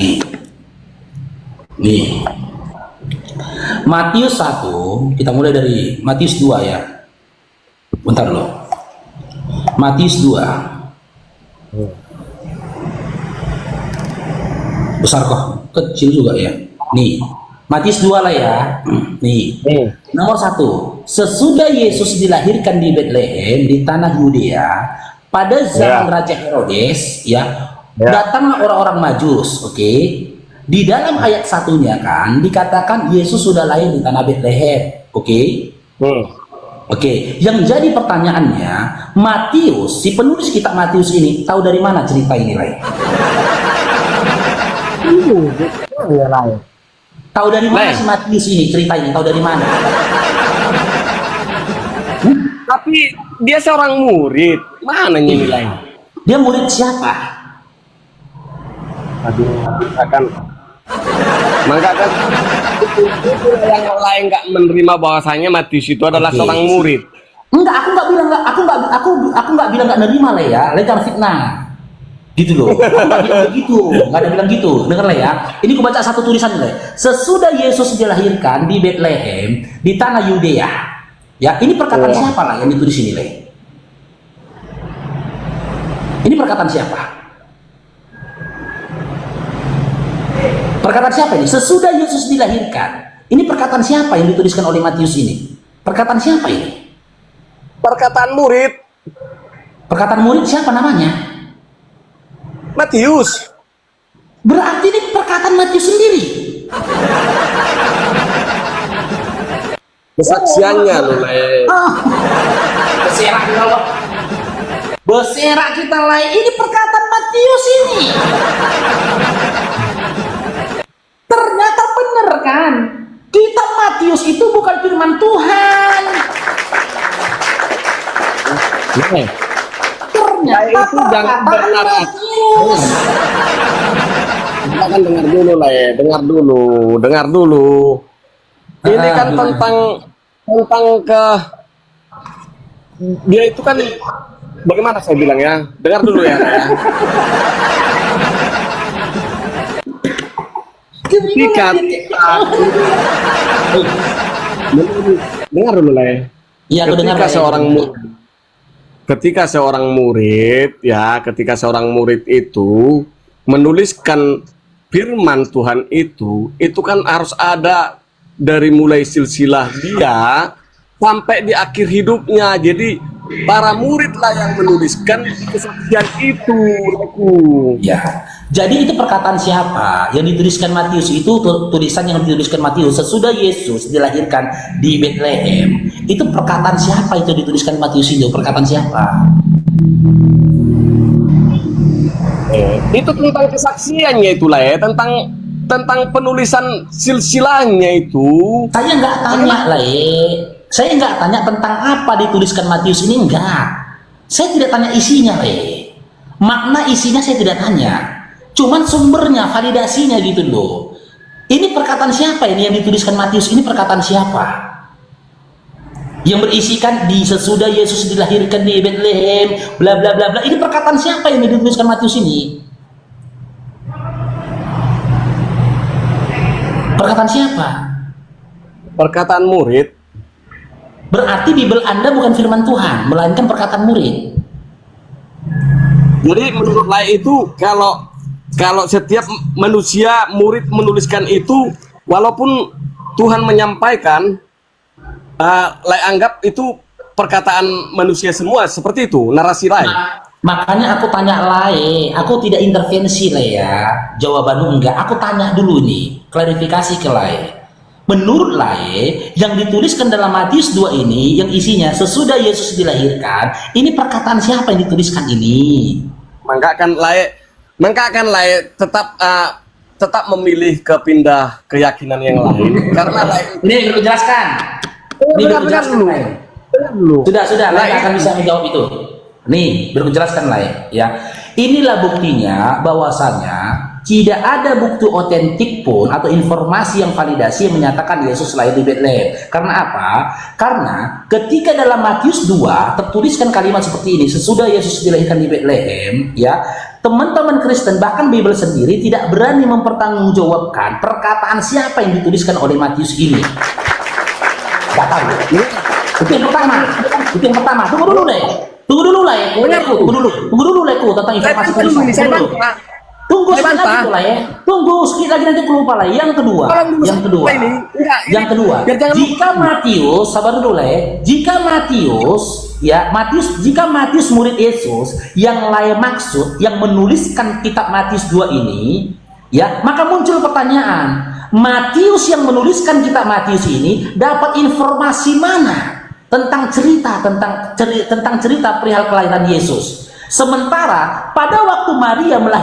Nih. Matius 1, kita mulai dari Matius 2 ya. Bentar loh. Matius 2. Besar kok, kecil juga ya. Nih, Matius 2 lah ya. Nih, nomor 1. sesudah Yesus dilahirkan di Bethlehem di tanah Yudea pada zaman Raja Herodes, datanglah orang-orang Majus, oke? Di dalam ayat satunya kan dikatakan Yesus sudah lahir di tanah Bethlehem, oke? Oke, yang jadi pertanyaannya, Matius, si penulis kitab Matius ini tahu dari mana cerita ini, Lai? Tahu dari mana si Matius ini cerita ini? Tahu dari mana? Tapi dia seorang murid. Mana nilai? Dia murid siapa? Aduh, maka kan yang lain nggak menerima bahwasanya Matius itu adalah seorang murid. Enggak, aku nggak bilang nggak nerima lah ya, jangan fitnah. Gitu loh. Aku nggak bilang begitu, nggak ada bilang gitu. Dengar lah ya. Ini aku baca satu tulisan lah. Sesudah Yesus dilahirkan di Bethlehem di tanah Yudea. Ya, ini perkataan siapa lah yang ditulis ini, Le? Ini perkataan siapa? Perkataan siapa ini? Sesudah Yesus dilahirkan. Ini perkataan siapa yang dituliskan oleh Matius ini? Perkataan siapa ini? Perkataan murid. Perkataan murid siapa namanya? Matius. Berarti ini perkataan Matius sendiri. Kesaksiannya loh, Le. Berserak kita loh. Berserak kita lah. Ini perkataan Matius ini. Ternyata benar kan? Kitab Matius itu bukan firman Tuhan. Ternyata itu jangan perkataan bernarasi. Matius. Kita kan dengar dulu lah ya, dengar dulu. Ini kan tentang ke dia itu kan bagaimana saya bilang ya, dengar dulu ya. Ketika dengar dulu lah ya. Iya, aku dengar. Ketika seorang murid itu menuliskan firman Tuhan itu kan harus ada dari mulai silsilah dia sampai di akhir hidupnya. Jadi para murid lah yang menuliskan kesaksian itu. Ya, jadi itu perkataan siapa yang dituliskan Matius itu? Tulisan yang dituliskan Matius sesudah Yesus dilahirkan di Bethlehem. Itu perkataan siapa itu dituliskan Matius itu? Perkataan siapa? Itu tentang kesaksiannya itulah ya, tentang penulisan silsilahnya itu. Saya nggak tanya lah saya nggak tanya tentang apa dituliskan Matius ini, enggak. Saya tidak tanya isinya makna isinya saya tidak tanya, cuman sumbernya, validasinya gitu loh. Ini perkataan siapa ini yang dituliskan Matius ini? Perkataan siapa yang berisikan di sesudah Yesus dilahirkan di Bethlehem bla bla bla bla? Ini perkataan siapa yang dituliskan Matius ini? Perkataan siapa? Perkataan murid. Berarti Bible Anda bukan firman Tuhan, melainkan perkataan murid. Jadi menurut Lai itu kalau setiap manusia murid menuliskan itu, walaupun Tuhan menyampaikan, Lai anggap itu perkataan manusia semua, seperti itu narasi Lai. Makanya aku tanya Lai, aku tidak intervensi lah ya, jawabanmu enggak. Aku tanya dulu nih, klarifikasi ke Lai. Menurut Lai, yang dituliskan dalam Matius 2 ini, yang isinya sesudah Yesus dilahirkan, ini perkataan siapa yang dituliskan ini? Maka akan Lai tetap memilih kepindah keyakinan yang lain karena Lai ini perlu jelaskan. Ini perlu jelaskan Lai. Sudah Lai akan bisa menjawab itu. Nih, perlu jelaskan Lai ya. Inilah buktinya bahwasanya tidak ada bukti otentik pun atau informasi yang validasi yang menyatakan Yesus lahir di Bethlehem. Karena apa? Karena ketika dalam Matius 2 tertuliskan kalimat seperti ini, sesudah Yesus dilahirkan di Bethlehem, ya, teman-teman Kristen bahkan Bible sendiri tidak berani mempertanggungjawabkan perkataan siapa yang dituliskan oleh Matius ini. Gak tahu. Itu yang pertama. Tunggu dulu Leku tentang informasi tulisan. Tunggu Boleh sedikit bantah? lagi tuh lah ya. Tunggu sedikit lagi nanti aku lupa lah. Yang kedua, Tolong dulu yang kedua, ini. Enggak, ini yang kedua. biar jangan Jika Matius, sabar dulu lah ya. Jika Matius murid Yesus yang lain maksud yang menuliskan kitab Matius 2 ini, ya, maka muncul pertanyaan. Matius yang menuliskan kitab Matius ini dapat informasi mana tentang cerita perihal kelahiran Yesus? Sementara pada waktu Maria melahirkan